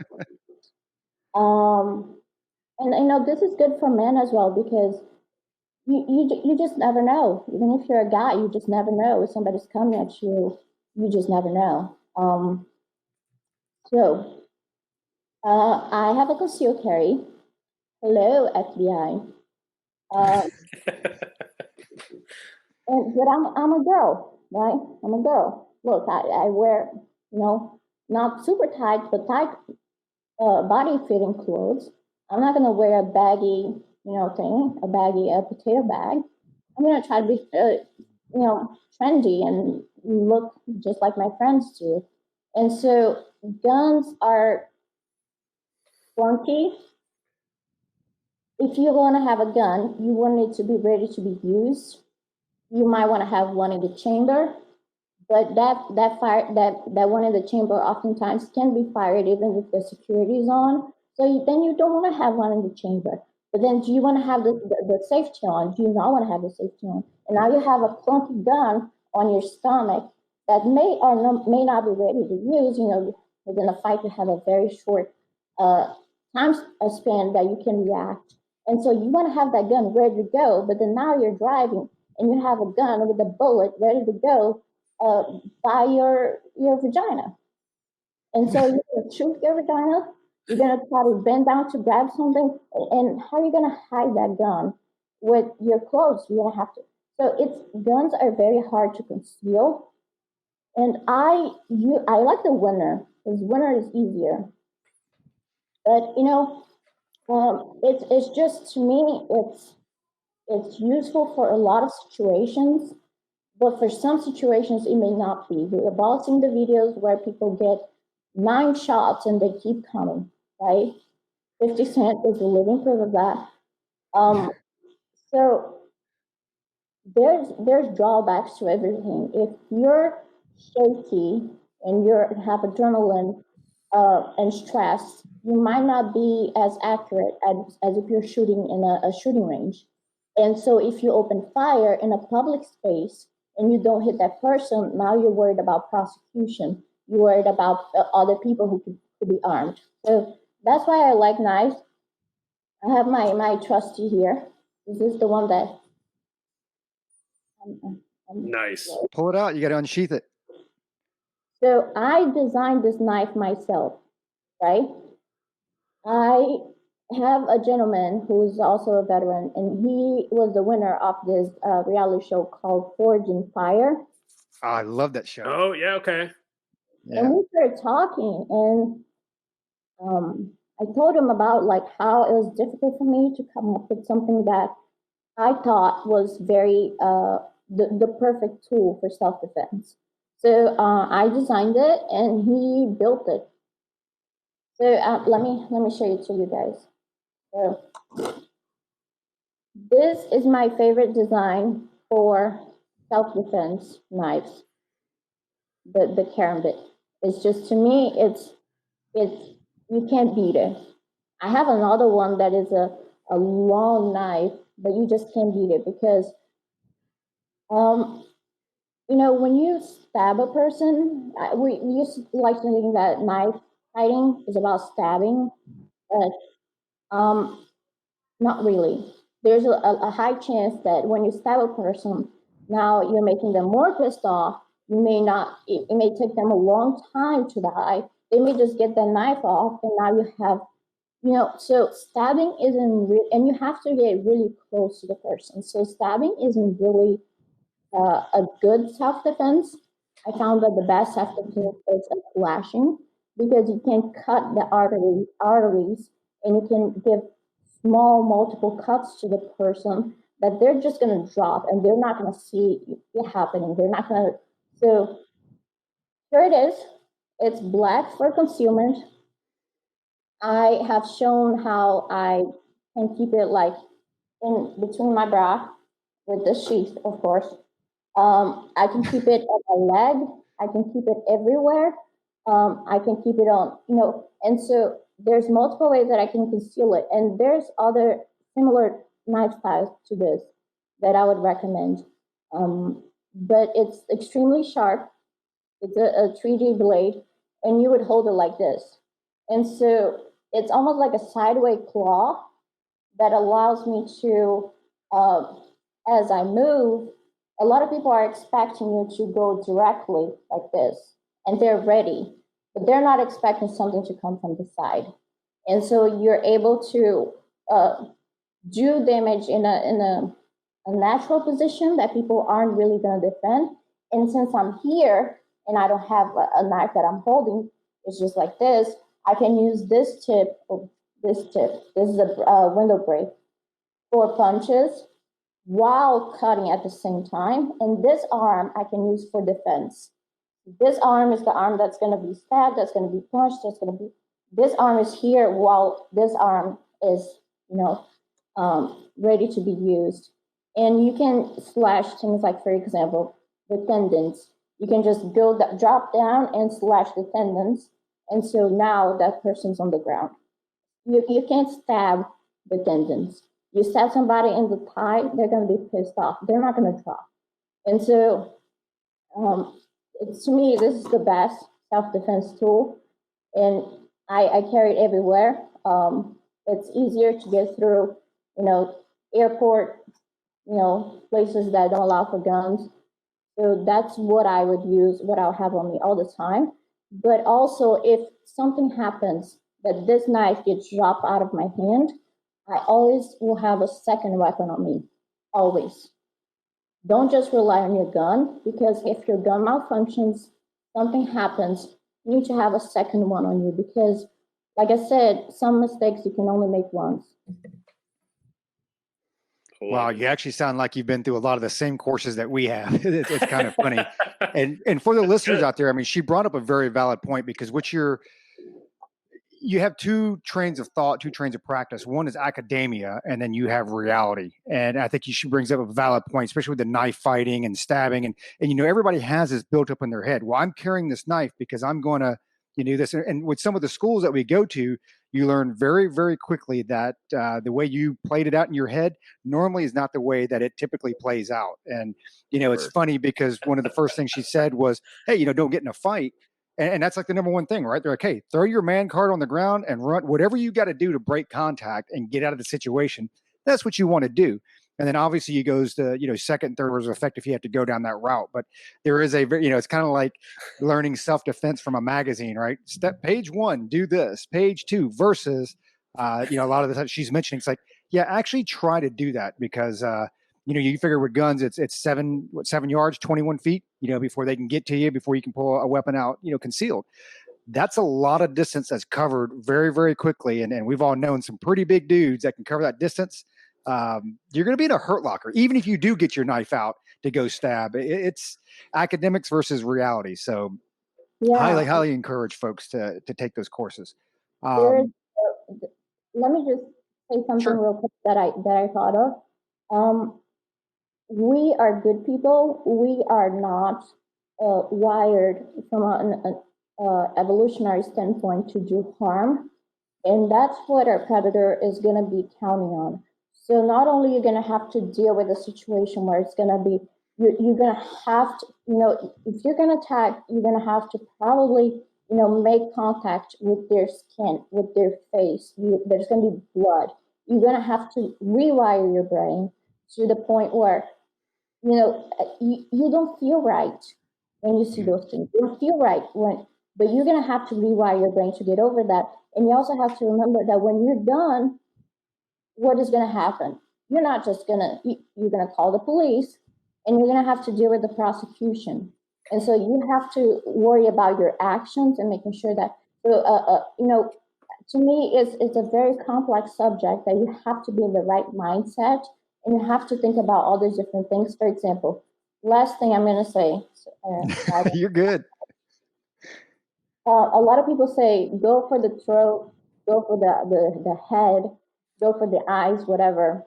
And you know, this is good for men as well because you just never know. Even if you're a guy, you just never know if somebody's coming at you. You just never know. So I have a concealed carry. Hello, FBI. Uh, but I'm a girl, right? I'm a girl. Look, I wear, you know, not super tight, but tight body fitting clothes. I'm not gonna wear a baggy, a baggy potato bag. I'm gonna try to be, trendy and look just like my friends do. And so guns are clunky. If you're gonna have a gun, you want it to be ready to be used. You might want to have one in the chamber, but that one in the chamber oftentimes can be fired even if the security is on. So then you don't want to have one in the chamber. But then do you want to have the safety on? Do you not want to have the safety on? And now you have a clunky gun on your stomach that may not be ready to use. You know, within a fight you have a very short time span that you can react. And so you want to have that gun ready to go, but then now you're driving and you have a gun with a bullet ready to go by your vagina. And so you're gonna shoot your vagina, you're gonna try to bend down to grab something, and how are you gonna hide that gun with your clothes? You're gonna have to. So it's guns are very hard to conceal. And I like the winner because winner is easier. But it's just to me it's useful for a lot of situations. But for some situations, it may not be. We've all seen the videos where people get 9 shots and they keep coming, right? 50 Cent is a living proof of that. So there's drawbacks to everything. If you're shaky and you have adrenaline and stress, you might not be as accurate as if you're shooting in a shooting range. And so if you open fire in a public space and you don't hit that person, now you're worried about prosecution. You're worried about other people who could be armed. So that's why I like knives. I have my trusty here. This is the one that. Nice. Pull it out. You got to unsheath it. So I designed this knife myself, right? I have a gentleman who's also a veteran, and he was the winner of this reality show called Forge and Fire. Oh, I love that show. Oh, yeah, okay. Yeah. And we started talking, and I told him about like how it was difficult for me to come up with something that I thought was very the perfect tool for self-defense. So I designed it, and he built it. So let me show it to you guys. So this is my favorite design for self-defense knives. The karambit. It's just, to me, it's you can't beat it. I have another one that is a long knife, but you just can't beat it because when you stab a person, we used to like to think that knife fighting is about stabbing, but not really. There's a high chance that when you stab a person, now you're making them more pissed off. You may not, it may take them a long time to die. They may just get the knife off, and now you have, so stabbing isn't real, and you have to get really close to the person. So stabbing isn't really a good self defense. I found that the best self defense is a slashing because you can cut the arteries, and you can give small multiple cuts to the person that they're just going to drop and they're not going to see it happening. They're not going to. So here it is. It's black for concealment. I have shown how I can keep it like in between my bra with the sheath, of course. I can keep it on my leg. I can keep it everywhere. I can keep it on, and so there's multiple ways that I can conceal it. And there's other similar knife styles to this that I would recommend. But it's extremely sharp. It's a 3D blade, and you would hold it like this. And so it's almost like a sideways claw that allows me to, as I move, a lot of people are expecting you to go directly like this, and they're ready, but they're not expecting something to come from the side. And so you're able to do damage in a natural position that people aren't really going to defend. And since I'm here and I don't have a knife that I'm holding, it's just like this, I can use this tip, this tip. This is a window break for punches while cutting at the same time. And this arm I can use for defense. This arm is the arm that's going to be stabbed, that's going to be punched, that's going to be. This arm is here while this arm is, ready to be used. And you can slash things like, for example, the tendons. You can just drop down and slash the tendons. And so now that person's on the ground. You can't stab the tendons. You stab somebody in the thigh, they're going to be pissed off. They're not going to drop. And so, to me, this is the best self-defense tool. And I carry it everywhere. It's easier to get through, airport, places that don't allow for guns. So that's what I would use, what I'll have on me all the time. But also, if something happens that this knife gets dropped out of my hand, I always will have a second weapon on me, always. Don't just rely on your gun, because if your gun malfunctions, something happens, you need to have a second one on you, because, like I said, some mistakes you can only make once. Wow, you actually sound like you've been through a lot of the same courses that we have. It's kind of funny. And for the listeners out there, I mean, she brought up a very valid point, because you have two trains of thought, two trains of practice. One is academia, and then you have reality. And I think she brings up a valid point, especially with the knife fighting and stabbing. And everybody has this built up in their head. Well, I'm carrying this knife because I'm going to, this. And with some of the schools that we go to, you learn very, very quickly that the way you played it out in your head normally is not the way that it typically plays out. And, it's funny, because one of the first things she said was, hey, don't get in a fight. And that's like the number one thing, right? They're like, hey, throw your man card on the ground and run whatever you got to do to break contact and get out of the situation. That's what you want to do. And then obviously it goes to, second and third orders of effect if you have to go down that route. But there is it's kind of like learning self-defense from a magazine, right? Page 1, do this. Page 2 versus, a lot of the time she's mentioning, it's like, yeah, actually try to do that, because, you figure with guns, it's 7 yards, 21 feet, before they can get to you, before you can pull a weapon out, concealed. That's a lot of distance that's covered very, very quickly. And we've all known some pretty big dudes that can cover that distance. You're going to be in a hurt locker, even if you do get your knife out to go stab. It's academics versus reality. So highly, highly encourage folks to take those courses. Let me just say something real quick that I thought of. We are good people. We are not wired from an evolutionary standpoint to do harm. And that's what our predator is going to be counting on. So not only you're going to have to deal with a situation where it's going to be, you're going to have to, if you're going to attack, you're going to have to probably, make contact with their skin, with their face. There's going to be blood. You're going to have to rewire your brain to the point where, you don't feel right when you see those things. You don't feel right but you're going to have to rewire your brain to get over that. And you also have to remember that when you're done, what is going to happen? You're not just you're going to call the police, and you're going to have to deal with the prosecution. And so you have to worry about your actions and making sure that, to me, it's a very complex subject that you have to be in the right mindset, and you have to think about all these different things. For example, last thing I'm going to say. You're good. A lot of people say, go for the throat, go for the head, go for the eyes, whatever.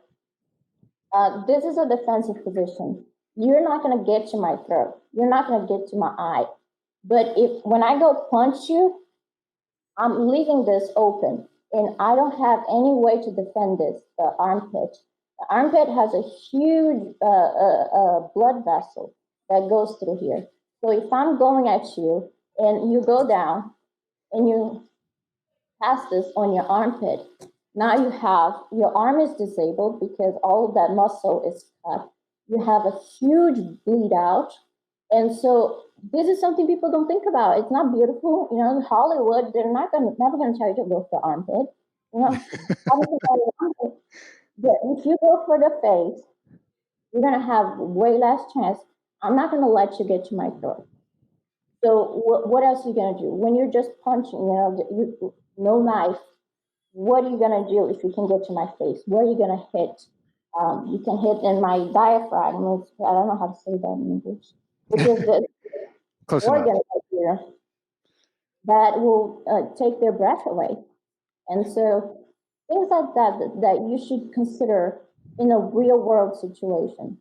This is a defensive position. You're not going to get to my throat. You're not going to get to my eye. But when I go punch you, I'm leaving this open, and I don't have any way to defend this, the armpit. The armpit has a huge blood vessel that goes through here. So if I'm going at you and you go down and you pass this on your armpit, now you have your arm is disabled because all of that muscle is cut. You have a huge bleed out. And so this is something people don't think about. It's not beautiful. You know, in Hollywood, they're never gonna tell you to go for the armpit. You know, but if you go for the face, you're gonna have way less chance. I'm not gonna let you get to my throat. So what else are you gonna do when you're just punching? You know, no knife. What are you gonna do if you can get to my face? Where are you gonna hit? You can hit in my diaphragm. I don't know how to say that in English, which is the Close enough. organ right here that will take their breath away. And so things like that you should consider in a real world situation.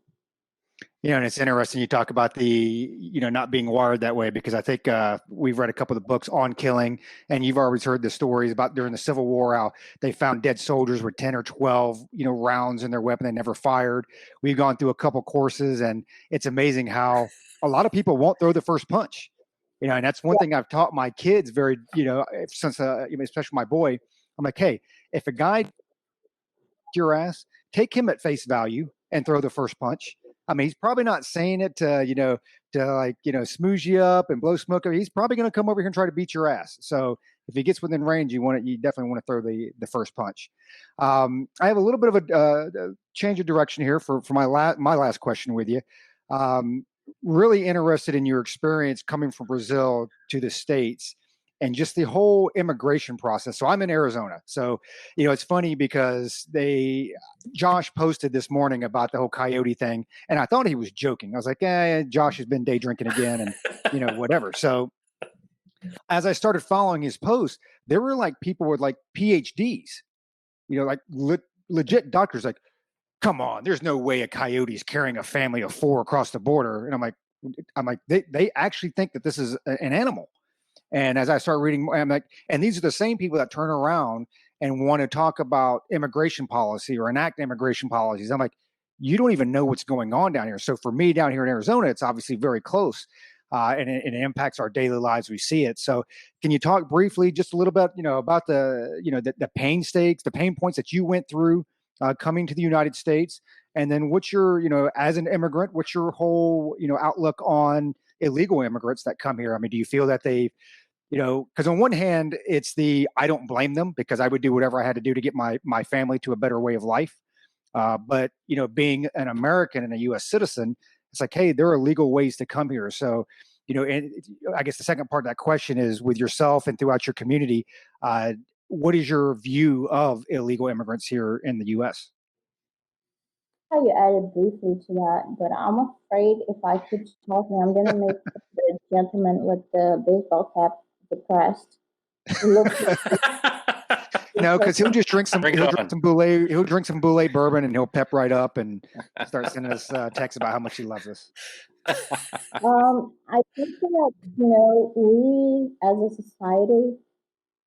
You know, and it's interesting you talk about the, you know, not being wired that way, because I think we've read a couple of the books on killing, and you've always heard the stories about during the Civil War how they found dead soldiers with 10 or 12, you know, rounds in their weapon they never fired. We've gone through a couple courses, and it's amazing how a lot of people won't throw the first punch. You know, and that's one thing I've taught my kids very, you know, since especially my boy. I'm like, hey, if a guy your ass, take him at face value and throw the first punch. I mean, he's probably not saying it to, you know, to like, you know, smooze you up and blow smoke. He's probably going to come over here and try to beat your ass. So if he gets within range, you definitely want to throw the first punch. I have a little bit of a change of direction here for my last question with you. Really interested in your experience coming from Brazil to the States and just the whole immigration process. So I'm in Arizona. So, you know, it's funny because Josh posted this morning about the whole coyote thing, and I thought he was joking. I was like, Josh has been day drinking again, and, you know, whatever. So as I started following his posts, there were like people with like PhDs, you know, like legit doctors, like, come on, there's no way a coyote is carrying a family of 4 across the border. And I'm like, they actually think that this is an animal. And as I start reading, I'm like, and these are the same people that turn around and want to talk about immigration policy or enact immigration policies. I'm like, you don't even know what's going on down here. So for me down here in Arizona, it's obviously very close, and it impacts our daily lives. We see it. So can you talk briefly, just a little bit, you know, about the pain points that you went through coming to the United States, and then what's your, you know, as an immigrant, what's your whole, you know, outlook on illegal immigrants that come here? I mean, do you feel that they, you know, because on one hand, it's I don't blame them, because I would do whatever I had to do to get my family to a better way of life. But, you know, being an American and a U.S. citizen, it's like, hey, there are legal ways to come here. So, you know, and I guess the second part of that question is, with yourself and throughout your community, what is your view of illegal immigrants here in the U.S.? You added briefly to that, but I'm afraid if I keep talking, I'm going to make the gentleman with the baseball cap depressed. No, because he'll just drink some Boulay. He'll drink some Boulay bourbon, and he'll pep right up and start sending us texts about how much he loves us. I think that, you know, we as a society,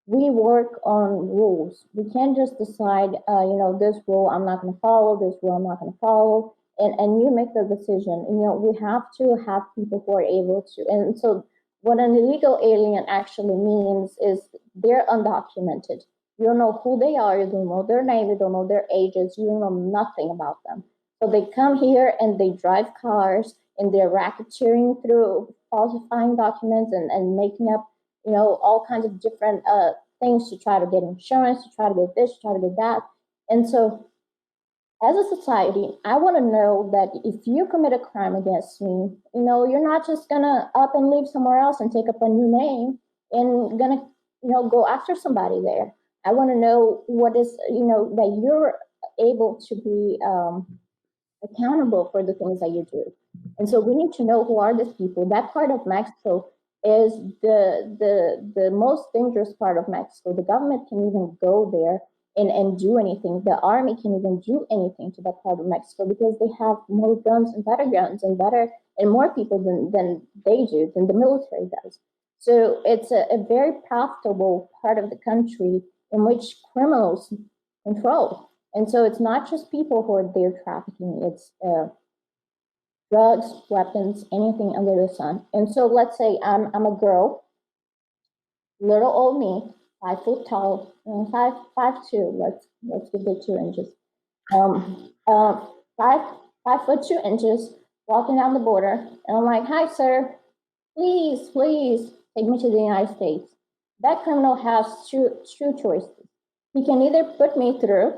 we work on rules. We can't just decide, you know, this rule I'm not going to follow, this rule I'm not going to follow, and you make the decision. You know, we have to have people who are able to. And so what an illegal alien actually means is they're undocumented. You don't know who they are, you don't know their name, you don't know their ages, you don't know nothing about them. So they come here and they drive cars and they're racketeering through falsifying documents and making up, you know, all kinds of different things to try to get insurance, to try to get this, to try to get that. And so as a society, I want to know that if you commit a crime against me, you know, you're not just going to up and leave somewhere else and take up a new name and going to, you know, go after somebody there. I want to know what is, you know, that you're able to be accountable for the things that you do. And so we need to know who are these people. That part of Mexico is the most dangerous part of Mexico. The government can even go there and do anything. The army can even do anything to that part of Mexico because they have more guns and better and more people than they do, than the military does. So it's a very profitable part of the country in which criminals control. And so it's not just people who are there trafficking, it's drugs, weapons, anything under the sun. And so let's say I'm a girl, little old me, 5 foot tall, 5'2". Let's give it 2 inches. Um, uh, five 5 foot 2 inches, walking down the border, and I'm like, "Hi, sir, please take me to the United States." That criminal has two choices. He can either put me through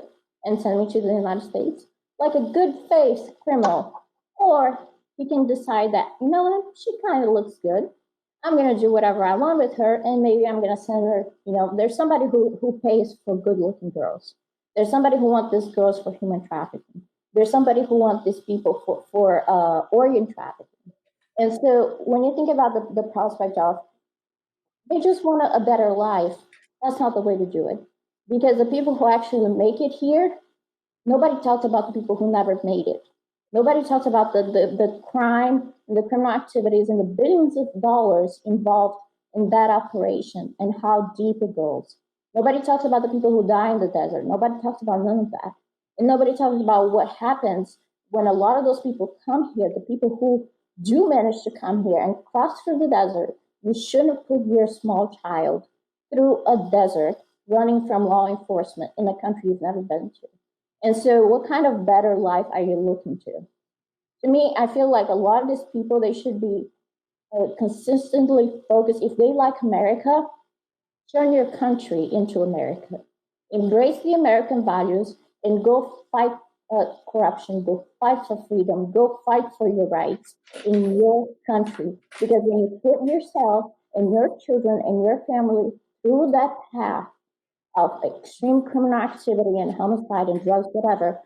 and send me to the United States, like a good faith criminal, or he can decide that, you know what, she kind of looks good. I'm going to do whatever I want with her, and maybe I'm going to send her, there's somebody who pays for good looking girls. There's somebody who wants these girls for human trafficking. There's somebody who wants these people for organ trafficking. And so when you think about the prospect of, they just want a better life, that's not the way to do it. Because the people who actually make it here, nobody talks about the people who never made it. Nobody talks about the crime and the criminal activities and the billions of dollars involved in that operation and how deep it goes. Nobody talks about the people who die in the desert. Nobody talks about none of that. And nobody talks about what happens when a lot of those people come here, the people who do manage to come here and cross through the desert. You shouldn't put your small child through a desert running from law enforcement in a country you've never been to. And so what kind of better life are you looking to? To me, I feel like a lot of these people, they should be consistently focused. If they like America, turn your country into America. Embrace the American values and go fight corruption, go fight for freedom, go fight for your rights in your country. Because when you put yourself and your children and your family through that path of extreme criminal activity and homicide and drugs, whatever,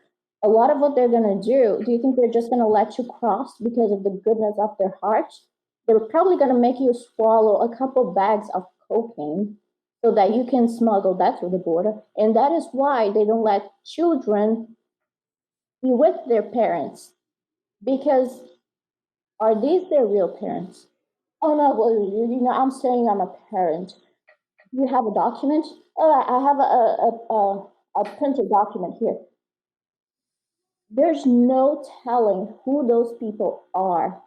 a lot of what they're going to do you think they're just going to let you cross because of the goodness of their hearts? They're probably going to make you swallow a couple bags of cocaine so that you can smuggle that through the border. And that is why they don't let children be with their parents. Because are these their real parents? Oh no, well, I'm saying I'm a parent. You have a document? Oh, I have a printed document here. There's no telling who those people are.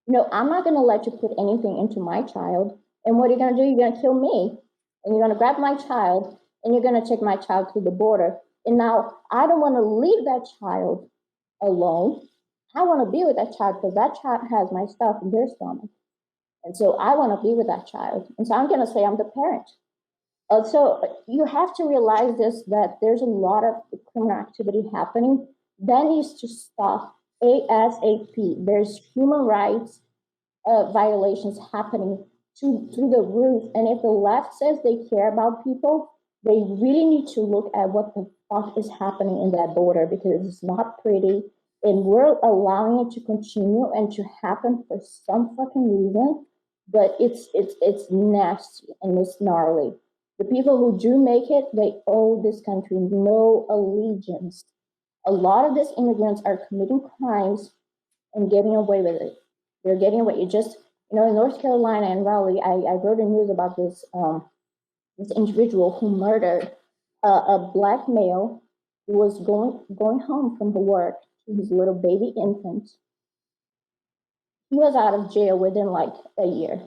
No, I'm not going to let you put anything into my child. And what are you going to do? You're going to kill me, and you're going to grab my child, and you're going to take my child through the border. And now I don't want to leave that child alone. I want to be with that child because that child has my stuff in their stomach. And so I want to be with that child. And so I'm going to say I'm the parent. So you have to realize this, that there's a lot of criminal activity happening that needs to stop ASAP. There's human rights violations happening through the roof. And if the left says they care about people, they really need to look at what the fuck is happening in that border, because it's not pretty. And we're allowing it to continue and to happen for some fucking reason. But it's nasty and it's gnarly. The people who do make it, they owe this country no allegiance. A lot of these immigrants are committing crimes and getting away with it. They're getting away. In North Carolina and Raleigh, I wrote a news about this individual who murdered a black male who was going home from work to his little baby infant. He was out of jail within like a year.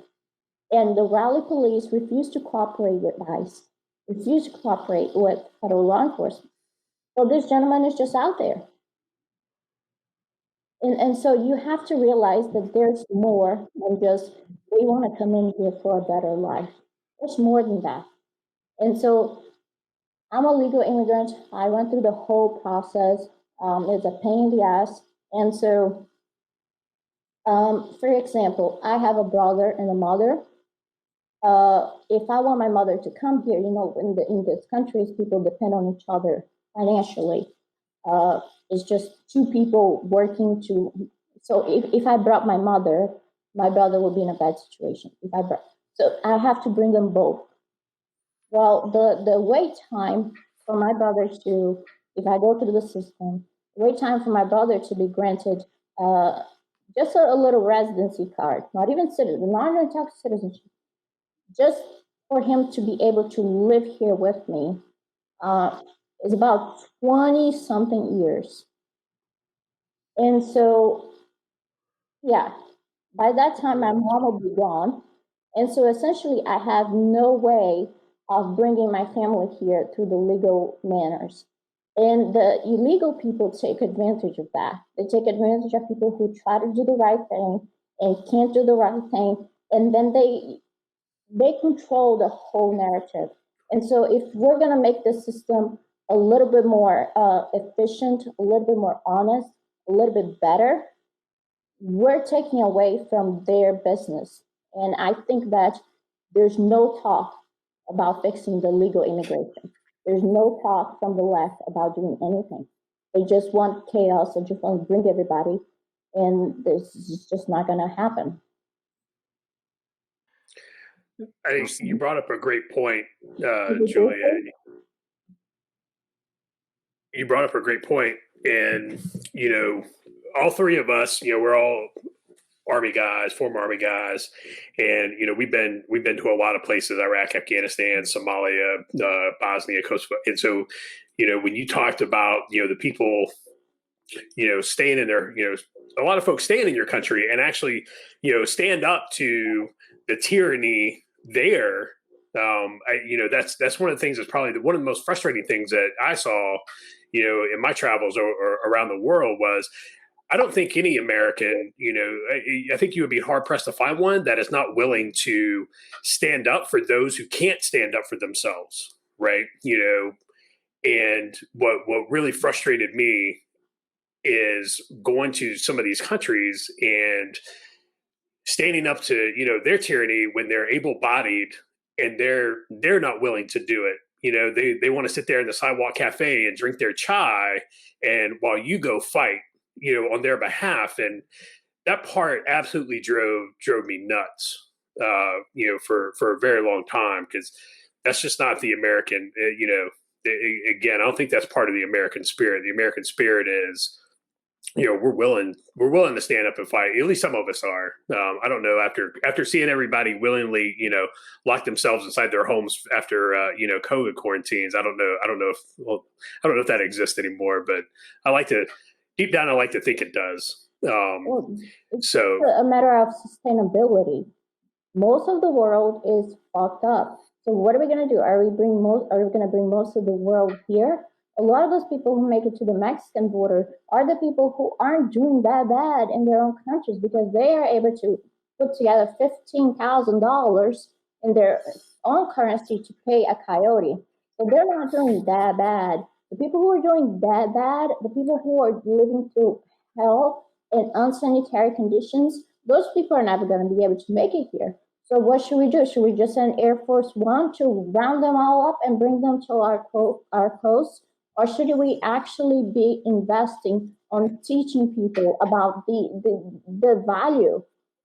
And the Raleigh police refused to cooperate with ICE, refused to cooperate with federal law enforcement. So this gentleman is just out there. And so you have to realize that there's more than just, we want to come in here for a better life. There's more than that. And so I'm a legal immigrant. I went through the whole process. It's a pain in the ass. And so, for example, I have a brother and a mother. If I want my mother to come here, in this country, people depend on each other financially. It's just two people working to. So if I brought my mother, my brother would be in a bad situation. So I have to bring them both. Well, the wait time for my brother to, if I go through the system, the wait time for my brother to be granted just a little residency card, not even citizenship, just for him to be able to live here with me is about 20 something years. And so Yeah. By that time, my mom will be gone. And so essentially, I have no way of bringing my family here through the legal manners. And the illegal people take advantage of that. They take advantage of people who try to do the right thing and can't do the right thing. And then they control the whole narrative. And so if we're going to make the system a little bit more efficient, a little bit more honest, a little bit better, we're taking away from their business. And I think that there's no talk about fixing the legal immigration. There's no talk from the left about doing anything. They just want chaos. They just want to bring everybody. And this is just not going to happen. You brought up a great point, Julia. You brought up a great point, and all three of us, we're all Army guys, former Army guys, and we've been to a lot of places: Iraq, Afghanistan, Somalia, Bosnia, Kosovo, and so when you talked about the people staying in their a lot of folks staying in your country and actually stand up to the tyranny there. That's one of the things that's probably one of the most frustrating things that I saw in my travels or around the world was I don't think any American, I think you would be hard pressed to find one that is not willing to stand up for those who can't stand up for themselves, right? And what really frustrated me is going to some of these countries and standing up to their tyranny when they're able-bodied and they're not willing to do it. They want to sit there in the sidewalk cafe and drink their chai, and while you go fight on their behalf. And that part absolutely drove me nuts for a very long time, because that's just not the American again, I don't think that's part of the American spirit. The American spirit is we're willing to stand up and fight. At least some of us are. I don't know, after seeing everybody willingly lock themselves inside their homes after COVID quarantines. I don't know if that exists anymore, but deep down I like to think it does. It's a matter of sustainability. Most of the world is fucked up. So what are we going to do? Are we going to bring most of the world here? A lot of those people who make it to the Mexican border are the people who aren't doing that bad in their own countries, because they are able to put together $15,000 in their own currency to pay a coyote. So they're not doing that bad. The people who are doing that bad, the people who are living through hell and unsanitary conditions, those people are never going to be able to make it here. So what should we do? Should we just send Air Force One to round them all up and bring them to our coast? Or should we actually be investing on teaching people about the value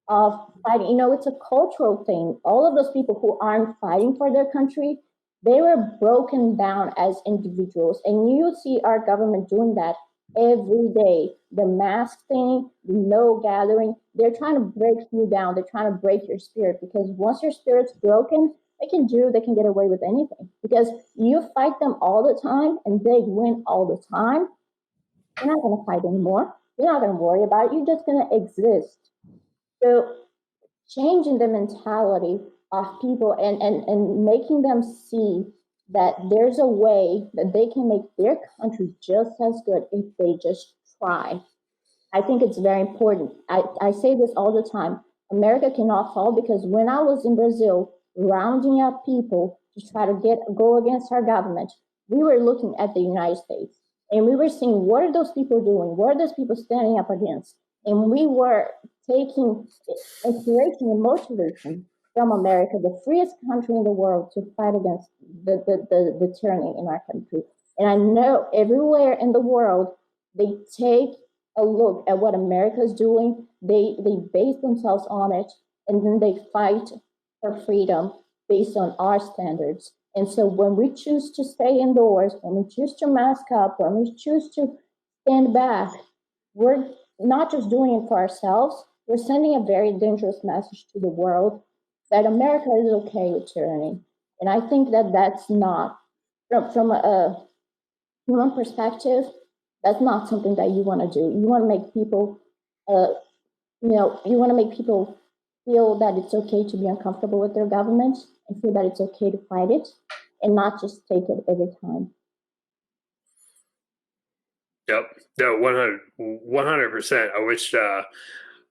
of fighting? It's a cultural thing. All of those people who aren't fighting for their country, they were broken down as individuals. And you see our government doing that every day. The mask thing, the no gathering, they're trying to break you down. They're trying to break your spirit, because once your spirit's broken, they can get away with anything, because you fight them all the time and they win all the time. You're not going to fight anymore. You're not going to worry about it. You're just going to exist. So changing the mentality of people and making them see that there's a way that they can make their country just as good if they just try. I think it's very important. I say this all the time. America cannot fall, because when I was in Brazil rounding up people to try to go against our government, we were looking at the United States and we were seeing, what are those people doing? What are those people standing up against? And we were taking inspiration and motivation from America, the freest country in the world, to fight against the tyranny in our country. And I know everywhere in the world, they take a look at what America is doing, they base themselves on it, and then they fight for freedom based on our standards. And so when we choose to stay indoors, when we choose to mask up, when we choose to stand back, we're not just doing it for ourselves, we're sending a very dangerous message to the world that America is okay with tyranny. And I think that that's not, from a human perspective, that's not something that you want to do. You want to make people you want to make people feel that it's okay to be uncomfortable with their government and feel that it's okay to fight it and not just take it every time. Yep. No, 100%.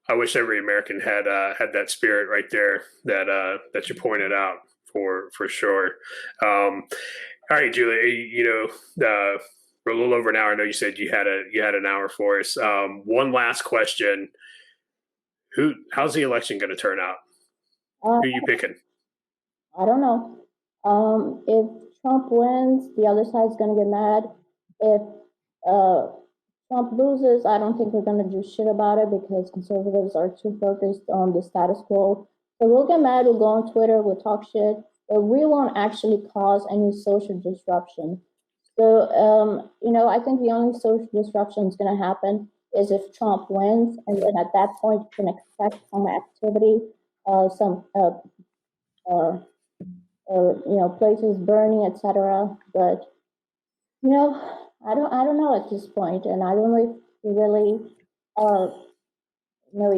I wish every American had that spirit right there that you pointed out for sure. All right, Julie. We're a little over an hour. I know you said you had an hour for us. One last question: how's the election going to turn out? Who are you picking? I don't know. If Trump wins, the other side's going to get mad. If Trump loses, I don't think we're going to do shit about it because conservatives are too focused on the status quo. So we'll get mad, we'll go on Twitter, we'll talk shit, but we won't actually cause any social disruption. So, I think the only social disruption is going to happen is if Trump wins, and then at that point you can expect some activity, some places burning, etc. But I don't know at this point, and I don't know if it really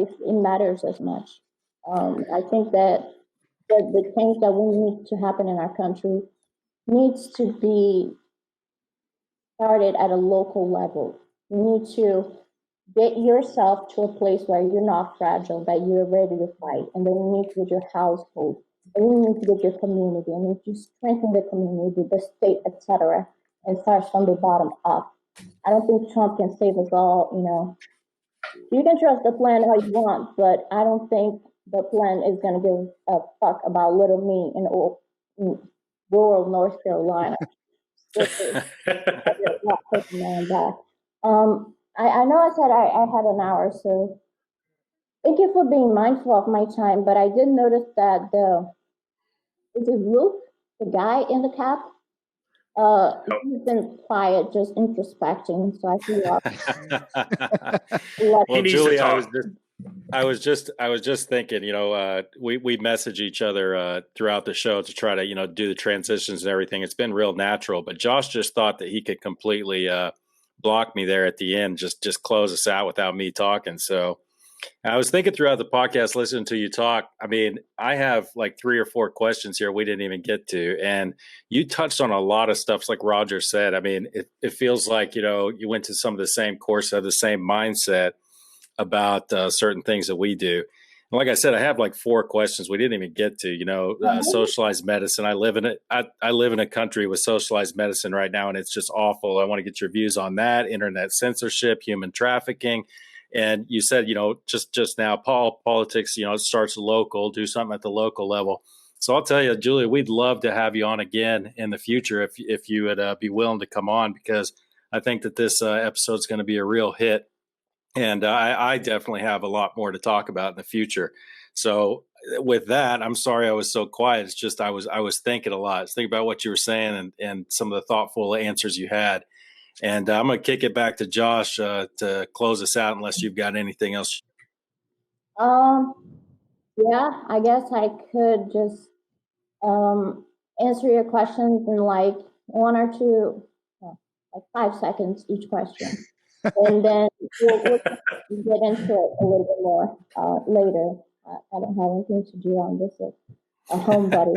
if it matters as much. I think that the change that we need to happen in our country needs to be started at a local level. You need to get yourself to a place where you're not fragile, that you're ready to fight, and then you need to get your household, and you need to get your community, and you need to strengthen the community, the state, etc., and start from the bottom up. I don't think Trump can save us all. You can trust the plan how you want, but I don't think the plan is going to give a fuck about little me in rural North Carolina. Not taking man back. I know I said I had an hour, so thank you for being mindful of my time, but I did notice that is it Luke, the guy in the cap? He's been quiet, just introspecting. So I feel well, Julie, I was just thinking, we message each other throughout the show to try to, do the transitions and everything. It's been real natural, but Josh just thought that he could completely block me there at the end, just close us out without me talking. So I was thinking throughout the podcast, listening to you talk. I mean, I have like 3 or 4 questions here we didn't even get to. And you touched on a lot of stuff, like Roger said. I mean, it feels like, you went to some of the same course, have the same mindset about certain things that we do. And like I said, I have like 4 questions we didn't even get to, socialized medicine. I live in a country with socialized medicine right now, and it's just awful. I want to get your views on that, internet censorship, human trafficking. And you said, just now, politics, it starts local, do something at the local level. So I'll tell you, Julia, we'd love to have you on again in the future if you would be willing to come on, because I think that this episode is going to be a real hit. And I definitely have a lot more to talk about in the future. So with that, I'm sorry I was so quiet. It's just I was thinking a lot. I was thinking about what you were saying and some of the thoughtful answers you had. And I'm going to kick it back to Josh to close us out, unless you've got anything else. Yeah, I guess I could just answer your questions in like 1 or 2, like 5 seconds each question. And then we'll get into it a little bit more later. I don't have anything to do on this at home, buddy.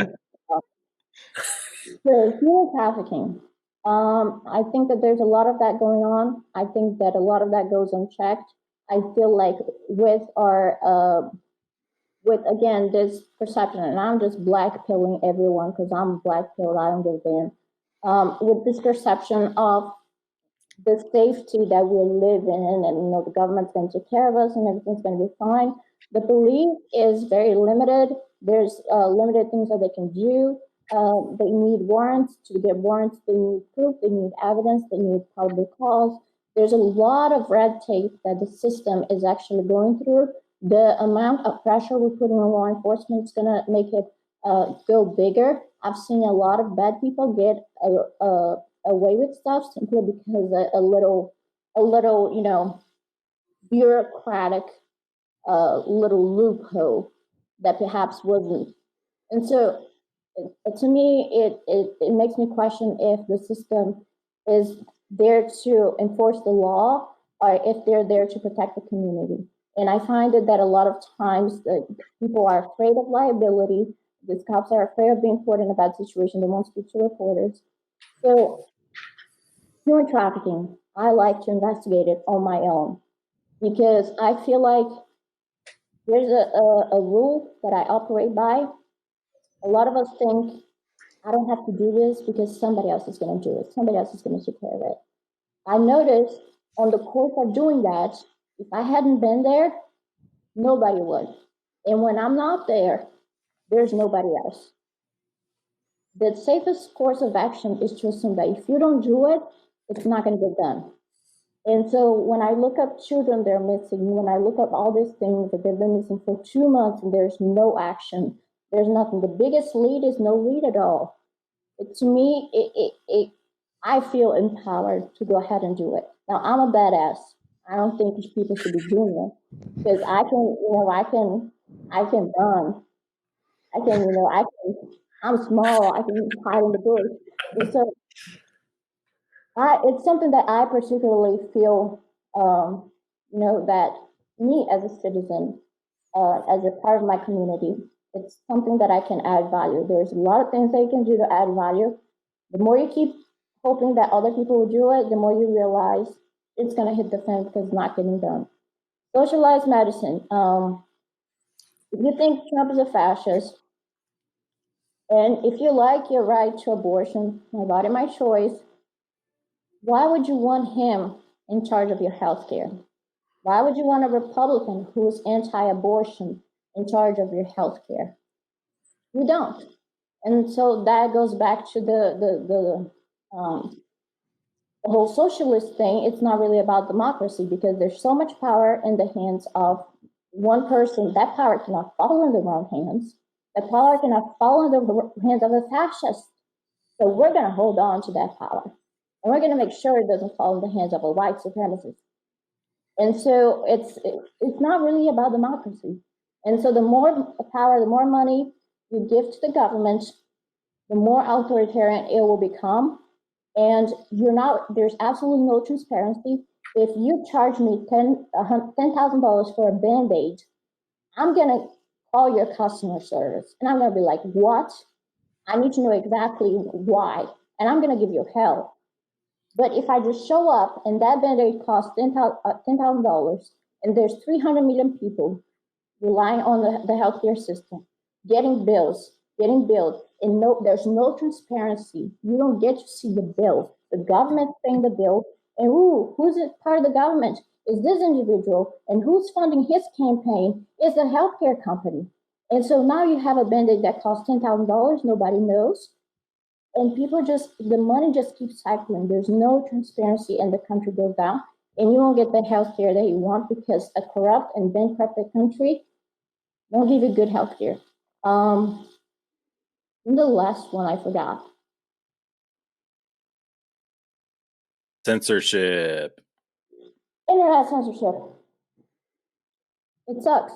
So human trafficking. I think that there's a lot of that going on. I think that a lot of that goes unchecked. I feel like with again this perception, and I'm just black pilling everyone because I'm black pilled. I don't give a damn. With this perception of the safety that we live in, and the government's going to take care of us, and everything's going to be fine. The belief is very limited. There's limited things that they can do. They need warrants. To get warrants, they need proof, they need evidence, they need probable cause. There's a lot of red tape that the system is actually going through. The amount of pressure we're putting on law enforcement is going to make it go bigger. I've seen a lot of bad people get away with stuff simply because a little bureaucratic little loophole that perhaps wasn't. And so to me, it makes me question if the system is there to enforce the law or if they're there to protect the community. And I find that a lot of times that people are afraid of liability. These cops are afraid of being put in a bad situation. They won't speak to reporters. So human trafficking, I like to investigate it on my own because I feel like there's a rule that I operate by. A lot of us think, I don't have to do this because somebody else is going to do it. Somebody else is going to take care of it. I noticed on the course of doing that, if I hadn't been there, nobody would. And when I'm not there, there's nobody else. The safest course of action is to assume that if you don't do it, it's not going to get done. And so when I look up children they're missing, when I look up all these things that they've been missing for 2 months and there's no action, there's nothing. The biggest lead is no lead at all. To me, I feel empowered to go ahead and do it. Now, I'm a badass. I don't think people should be doing it because I can run. I'm small. I can hide in the bush. And so it's something that I particularly feel, that me as a citizen, as a part of my community, it's something that I can add value. There's a lot of things that you can do to add value. The more you keep hoping that other people will do it, the more you realize it's going to hit the fan because it's not getting done. Socialized medicine. If you think Trump is a fascist, and if you like your right to abortion, my body, my choice, why would you want him in charge of your health care? Why would you want a Republican who's anti-abortion in charge of your health care? You don't. And so that goes back to the whole socialist thing. It's not really about democracy because there's so much power in the hands of one person. That power cannot fall in the wrong hands. That power cannot fall in the hands of a fascist. So we're going to hold on to that power. And we're going to make sure it doesn't fall in the hands of a white supremacist. And so it's not really about democracy. And so the more power, the more money you give to the government, the more authoritarian it will become. And there's absolutely no transparency. If you charge me $10,000 for a Band-Aid, I'm going to call your customer service. And I'm going to be like, what? I need to know exactly why. And I'm going to give you hell. But if I just show up and that Band-Aid costs $10,000 and there's 300 million people relying on the healthcare system, getting billed, and there's no transparency. You don't get to see the bill. The government's paying the bill, and who's part of the government? Is this individual, and who's funding his campaign? Is the healthcare company. And so now you have a Band-Aid that costs $10,000, nobody knows. And the money just keeps cycling. There's no transparency and the country goes down. And you won't get the health care that you want because a corrupt and bankrupted country won't give you good health care. And the last one I forgot. Censorship. Internet censorship. It sucks.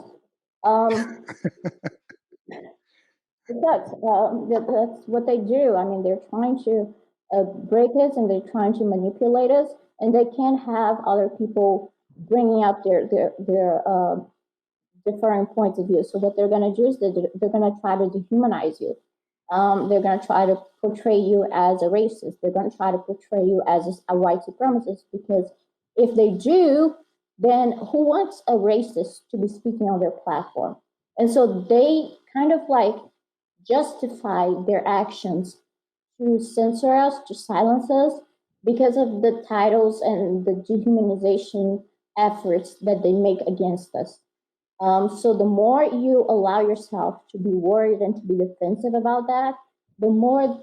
It sucks. That's what they do. I mean, they're trying to break us and they're trying to manipulate us, and they can't have other people bringing up their different points of view. So what they're going to do is they're going to try to dehumanize you. They're going to try to portray you as a racist. They're going to try to portray you as a white supremacist, because if they do, then who wants a racist to be speaking on their platform? And so they kind of like justify their actions to censor us, to silence us, because of the titles and the dehumanization efforts that they make against us. So the more you allow yourself to be worried and to be defensive about that, the more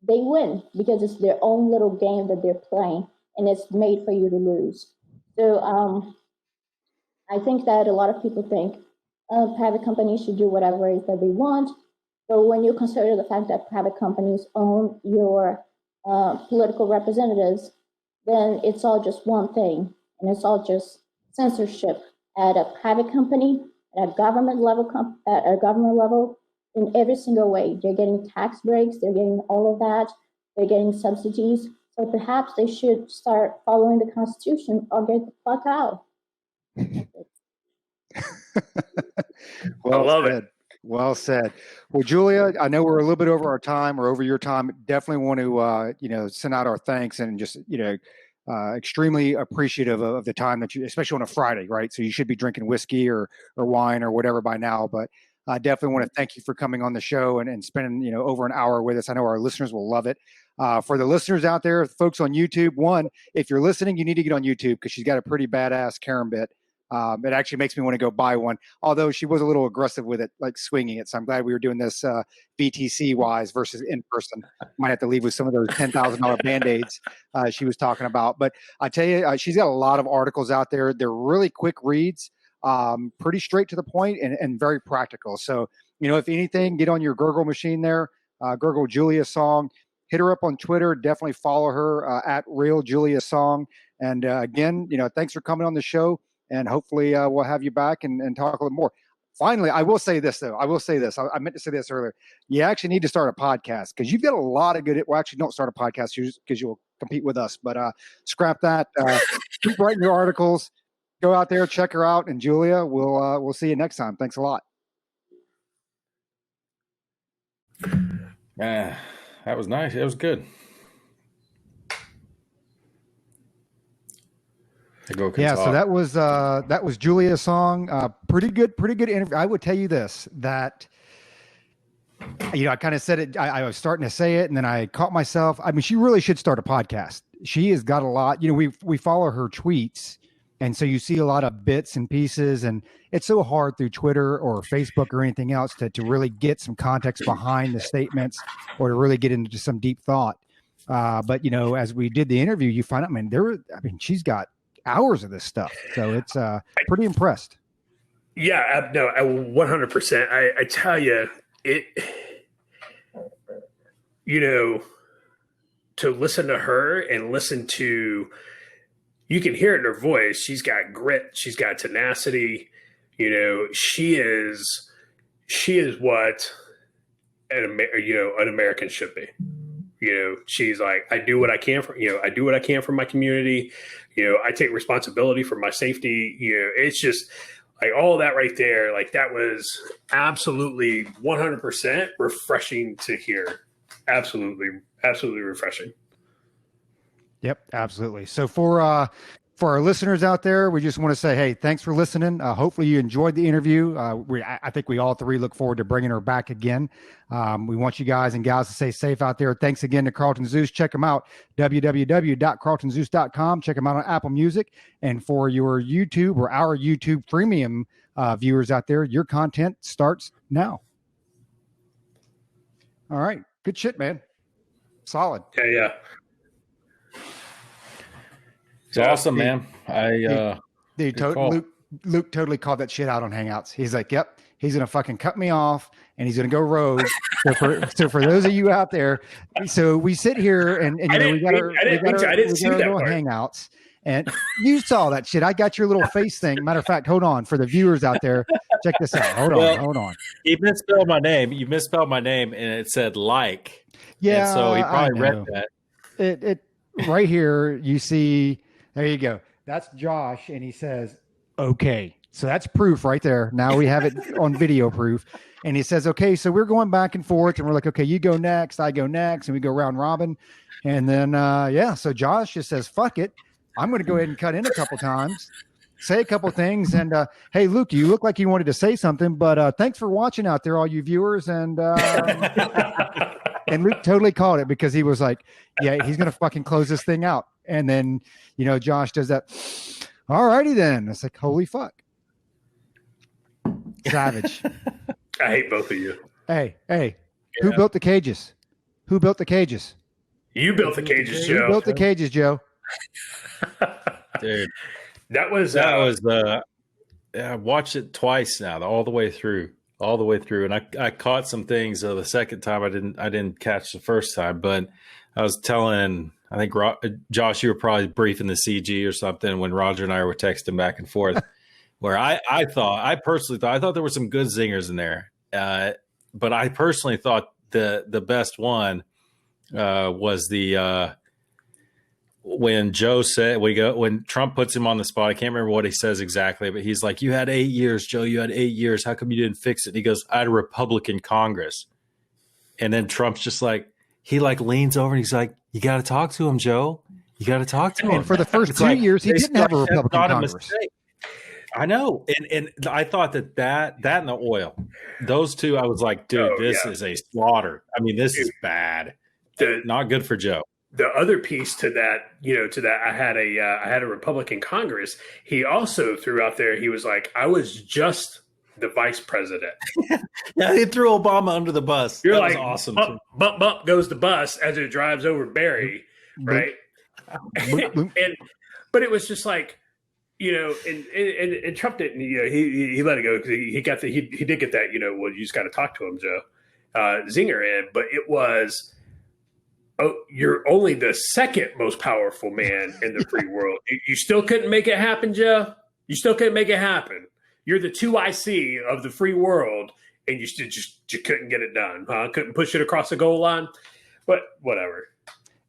they win, because it's their own little game that they're playing, and it's made for you to lose. So I think that a lot of people think private companies should do whatever it is that they want. But when you consider the fact that private companies own your political representatives, then it's all just one thing, and it's all just censorship at a private company, at a government level, in every single way. They're getting tax breaks, they're getting all of that, they're getting subsidies. So perhaps they should start following the Constitution or get the fuck out. Well I love said. it. Well said. Well, Julia, I know we're a little bit over our time or over your time. Definitely want to, send out our thanks and just, extremely appreciative of the time that you, especially on a Friday, right? So you should be drinking whiskey or wine or whatever by now. But I definitely want to thank you for coming on the show and spending, over an hour with us. I know our listeners will love it. For the listeners out there, folks on YouTube, one, if you're listening, you need to get on YouTube because she's got a pretty badass Karen bit. It actually makes me want to go buy one, although she was a little aggressive with it, like swinging it. So I'm glad we were doing this VTC wise versus in person. Might have to leave with some of those $10,000 Band-Aids she was talking about. But I tell you, she's got a lot of articles out there. They're really quick reads, pretty straight to the point and very practical. So, if anything, get on your Gurgle machine there, Gurgle Julia Song. Hit her up on Twitter. Definitely follow her at Real Julia Song. And again, thanks for coming on the show. And hopefully we'll have you back and talk a little more. Finally, I will say this, though. I meant to say this earlier. You actually need to start a podcast because you've got a lot of good – well, actually, don't start a podcast because you'll compete with us. But scrap that. Keep writing your articles. Go out there, check her out. And, Julia, we'll see you next time. Thanks a lot. That was nice. It was good. Yeah, so that was Julia's song. Pretty good interview. I would tell you this, that I kind of said it. I was starting to say it, and then I caught myself. I mean, she really should start a podcast. She has got a lot. We follow her tweets, and so you see a lot of bits and pieces, and it's so hard through Twitter or Facebook or anything else to really get some context behind the statements or to really get into some deep thought. But as we did the interview, you find out, she's got hours of this stuff, so it's pretty impressed. Yeah, no, 100%. I tell you, it. To listen to her and listen to, you can hear it in her voice. She's got grit. She's got tenacity. She is what an American should be. She's like, I do what I can for my community. I take responsibility for my safety. It's just like all that right there. Like that was absolutely 100% refreshing to hear. Absolutely refreshing. Yep, absolutely. So for our listeners out there, we just want to say, hey, thanks for listening. Hopefully you enjoyed the interview. I think we all three look forward to bringing her back again. We want you guys and gals to stay safe out there. Thanks again to Carlton Zeus. Check them out, www.carltonzeus.com. Check them out on Apple Music. And for your YouTube or our YouTube premium viewers out there, your content starts now. All right. Good shit, man. Solid. Yeah. It's awesome, man. Luke totally called that shit out on Hangouts. He's like, yep, he's going to fucking cut me off and he's going to go rogue. So for those of you out there, so we sit here and we got our little Hangouts. And you saw that shit. I got your little face thing. Matter of fact, hold on. For the viewers out there, check this out. Hold on. You misspelled my name. And it said like. Yeah. And so he probably read that. It right here, you see, there you go. That's Josh, and he says, okay. So that's proof right there. Now we have it on video proof. And he says, okay, so we're going back and forth, and we're like, okay, you go next, I go next, and we go round robin. And then, so Josh just says, fuck it. I'm going to go ahead and cut in a couple times, say a couple things. And, hey, Luke, you look like you wanted to say something, but thanks for watching out there, all you viewers. And and Luke totally called it because he was like, yeah, he's going to fucking close this thing out. And then, Josh does that. All righty then. It's like, holy fuck. Savage. I hate both of you. Hey, who built the cages? You built the cages, Joe. Who built the cages, Joe? Dude, that was I watched it twice now, all the way through, and I caught some things the second time I didn't catch the first time. But I was telling, I think Josh, you were probably briefing the CG or something when Roger and I were texting back and forth. Where I personally thought there were some good zingers in there, but I personally thought the best one was the when Joe said when Trump puts him on the spot, I can't remember what he says exactly, but he's like, "You had 8 years, Joe. You had 8 years. How come you didn't fix it?" And he goes, "I had a Republican Congress." And then Trump's just like, he like leans over and he's like, "You got to talk to him, Joe. You got to talk to him." And for the first 2 years, he didn't have a Republican Congress. I know, and I thought that and the oil, those two, I was like, dude, this is a slaughter. I mean, this is bad. Not good for Joe. The other piece to that, I had a Republican Congress. He also threw out there, he was like, "I was just the vice president." Yeah, he threw Obama under the bus. You're that like, was awesome. Bump goes the bus as it drives over Barry, right? But it was just like, and Trump didn't, he let it go because he did get that, well, you just got to talk to him, Joe, zinger in, but it was, oh, you're only the second most powerful man in the free world. You still couldn't make it happen, Joe. You still couldn't make it happen. You're the 2IC of the free world, and you couldn't get it done, huh? Couldn't push it across the goal line, but whatever.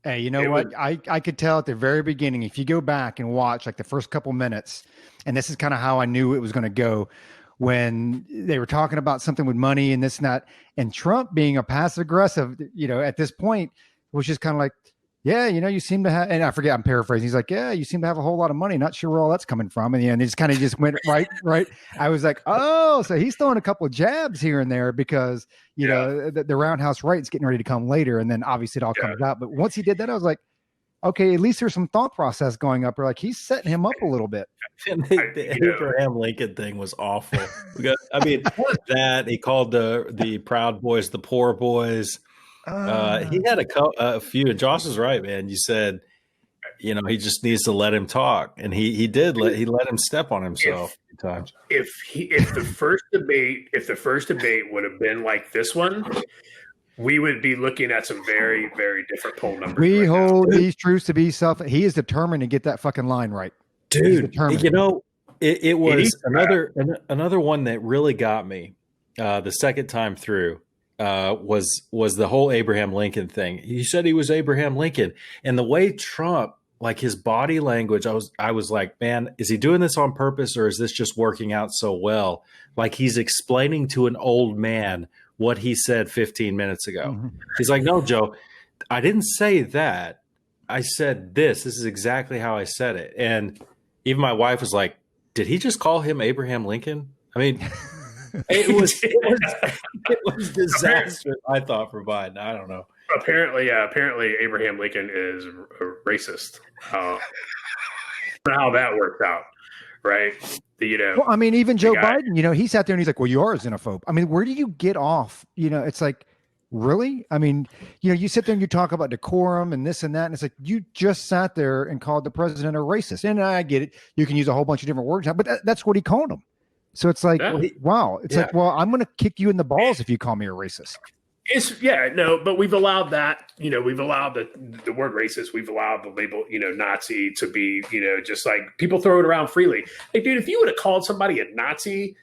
Hey, you know what? I could tell at the very beginning, if you go back and watch like the first couple minutes, and this is kind of how I knew it was going to go, when they were talking about something with money and this and that, and Trump being a passive aggressive, at this point was just kind of like, yeah, you seem to have, and I forget, I'm paraphrasing. He's like, yeah, you seem to have a whole lot of money. Not sure where all that's coming from. And it just kind of just went right. I was like, oh, so he's throwing a couple of jabs here and there because, the roundhouse right is getting ready to come later. And then obviously it all comes out. But once he did that, I was like, okay, at least there's some thought process going up. Or like he's setting him up a little bit. And the Abraham Lincoln thing was awful. That he called the Proud Boys the poor boys. He had a few, and Josh is right, man. You said, he just needs to let him talk, and he let him step on himself a few times. If the first debate would have been like this one, we would be looking at some very, very different poll numbers. We hold these truths to be he is determined to get that fucking line right, dude. It was another one that really got me the second time through. Was the whole Abraham Lincoln thing. He said he was Abraham Lincoln, and the way Trump, like his body language, I was like, man, is he doing this on purpose or is this just working out so well? Like he's explaining to an old man what he said 15 minutes ago. Mm-hmm. He's like, no, Joe, I didn't say that. I said this. This is exactly how I said it. And even my wife was like, did he just call him Abraham Lincoln? I mean, it was disastrous. I thought for Biden. I don't know. Apparently Abraham Lincoln is a racist. How that worked out, right? Well, I mean, even Joe Biden, he sat there and he's like, "Well, you are a xenophobe." I mean, where do you get off? It's like, really? I mean, you sit there and you talk about decorum and this and that, and it's like you just sat there and called the president a racist. And I get it; you can use a whole bunch of different words, but that's what he called him. So it's like, wow. It's like, well, I'm going to kick you in the balls if you call me a racist. But we've allowed that, we've allowed the word racist. We've allowed the label, Nazi to be, just like people throw it around freely. Like, dude, if you would have called somebody a Nazi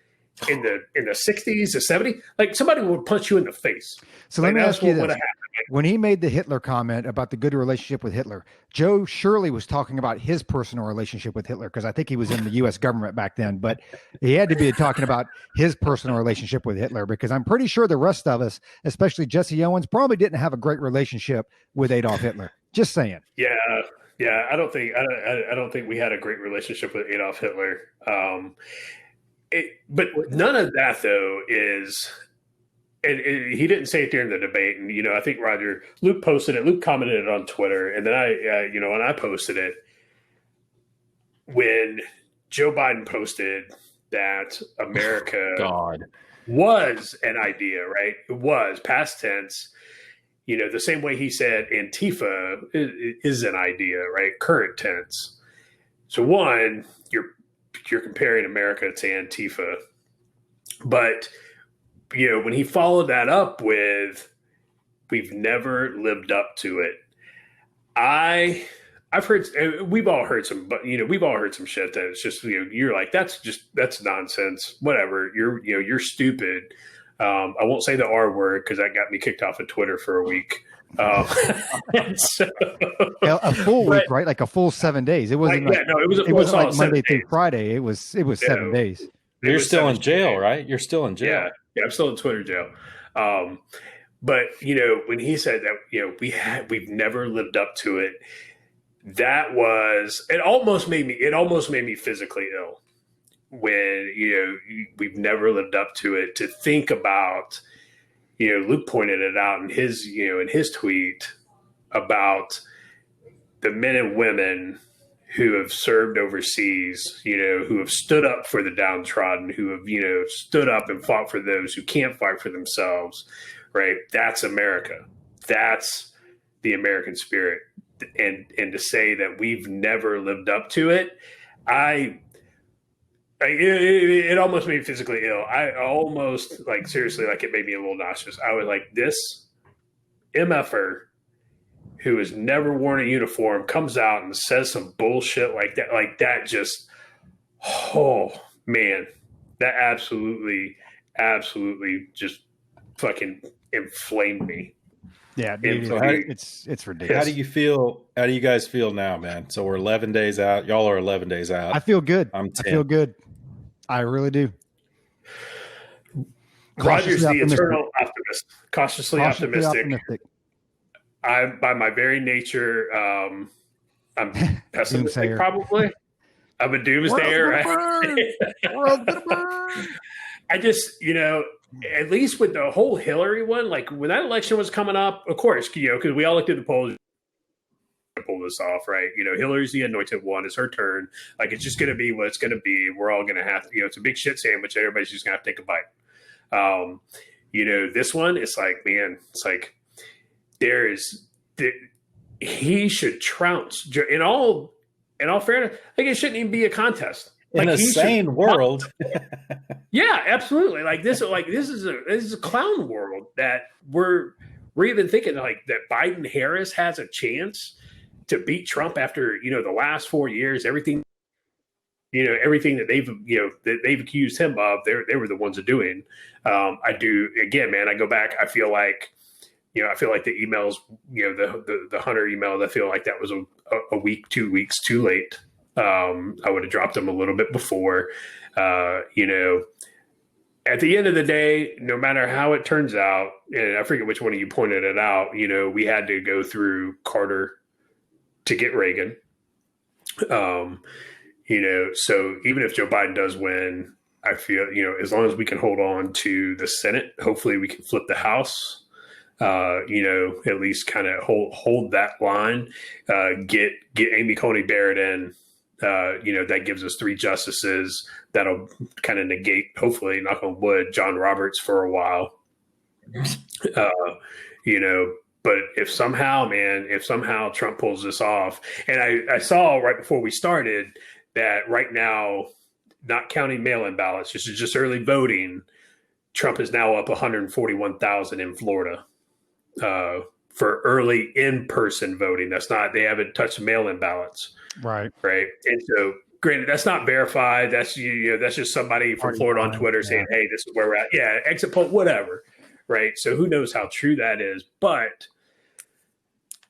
in the 60s or 70s, like somebody would punch you in the face. So let me ask you this. When he made the Hitler comment about the good relationship with Hitler, Joe surely was talking about his personal relationship with Hitler because I think he was in the U.S. government back then, but he had to be talking about his personal relationship with Hitler because I'm pretty sure the rest of us, especially Jesse Owens, probably didn't have a great relationship with Adolf Hitler. Just saying. Yeah. I don't think we had a great relationship with Adolf Hitler. But none of that though is. And he didn't say it during the debate. And, I think Luke posted it. Luke commented it on Twitter. And then and I posted it when Joe Biden posted that America was an idea, right? It was past tense, the same way he said Antifa is an idea, right? Current tense. So one, you're comparing America to Antifa, but when he followed that up with, we've never lived up to it. I've heard, we've all heard some shit that it's just, you're like, that's nonsense. Whatever. You're stupid. I won't say the R word because that got me kicked off of Twitter for a week. So, A full week, right? Like a full 7 days. It wasn't it was a it full wasn't like solid Monday 7 through days. Friday. It was 7 days. You're still in jail, days. right? You're still in jail. Yeah, I'm still in Twitter jail. But when he said that, we've never lived up to it, it almost made me physically ill when, we've never lived up to it. To think about, Luke pointed it out in his tweet about the men and women who have served overseas, who have stood up for the downtrodden, who have, stood up and fought for those who can't fight for themselves, right? That's America. That's the American spirit. And to say that we've never lived up to it, it almost made me physically ill. I almost, seriously, it made me a little nauseous. I was like, this MFer who has never worn a uniform comes out and says some bullshit like that just, oh man, that absolutely just fucking inflamed me. Yeah, dude, So it's ridiculous. How do you feel? How do you guys feel now, man? So we're 11 days out. Y'all are 11 days out. I feel good. I'm 10. I feel good. I really do. Roger's the eternal optimist. Cautiously optimistic. By my very nature, I'm pessimistic. Probably, I'm a doomsdayer. I just, at least with the whole Hillary one, when that election was coming up, of course, because we all looked at the polls to pull this off, right? Hillary's the anointed one. It's her turn. It's just going to be what it's going to be. We're all going to have to, it's a big shit sandwich. Everybody's just going to have to take a bite. This one, it's man, it's he should trounce in all fairness. It shouldn't even be a contest. In a sane world. Yeah, absolutely. This is a clown world that we're even thinking that Biden Harris has a chance to beat Trump after, the last 4 years, everything that they've accused him of, they were the ones of doing. I do, again, man, I go back, I feel like the emails, the Hunter emails, I feel like that was a week, 2 weeks too late. I would have dropped them a little bit before. At the end of the day, no matter how it turns out, and I forget which one of you pointed it out, we had to go through Carter to get Reagan. So even if Joe Biden does win, I feel, as long as we can hold on to the Senate, hopefully we can flip the House. At least kind of hold that line, get Amy Coney Barrett in. That gives us 3 justices. That'll kind of negate, hopefully, knock on wood, John Roberts for a while. But if somehow Trump pulls this off, and I saw right before we started that right now, not counting mail-in ballots, just early voting, Trump is now up 141,000 in Florida for early in-person voting. They haven't touched mail-in ballots. Right. And so, granted, that's not verified. That's that's just somebody from Florida on Twitter saying, "Hey, this is where we're at." Yeah, exit poll, whatever. Right. So who knows how true that is? But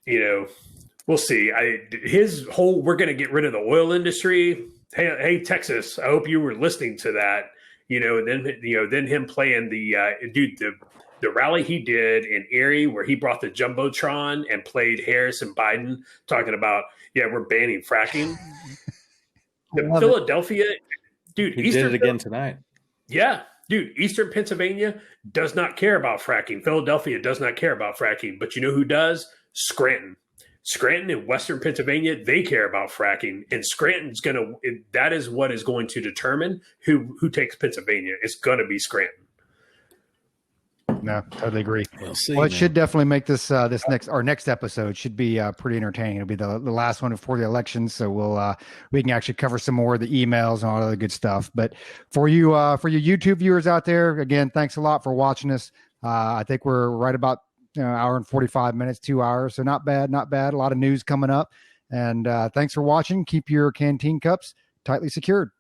we'll see. We're going to get rid of the oil industry. Hey, Texas, I hope you were listening to that. And then him playing the rally he did in Erie where he brought the Jumbotron and played Harris and Biden talking about, we're banning fracking. Philadelphia, dude. He did it again tonight. Yeah, dude. Eastern Pennsylvania does not care about fracking. Philadelphia does not care about fracking. But you know who does? Scranton. Scranton in Western Pennsylvania, they care about fracking. And Scranton's that is what is going to determine who takes Pennsylvania. It's going to be Scranton. No, totally agree. We'll see. Well, it should definitely make this next episode should be pretty entertaining. It'll be the last one before the election, so we can actually cover some more of the emails and all the good stuff. But for you YouTube viewers out there, again, thanks a lot for watching us. I think we're right about an hour and 45 minutes, 2 hours, so not bad. A lot of news coming up, and thanks for watching. Keep your Canteen cups tightly secured.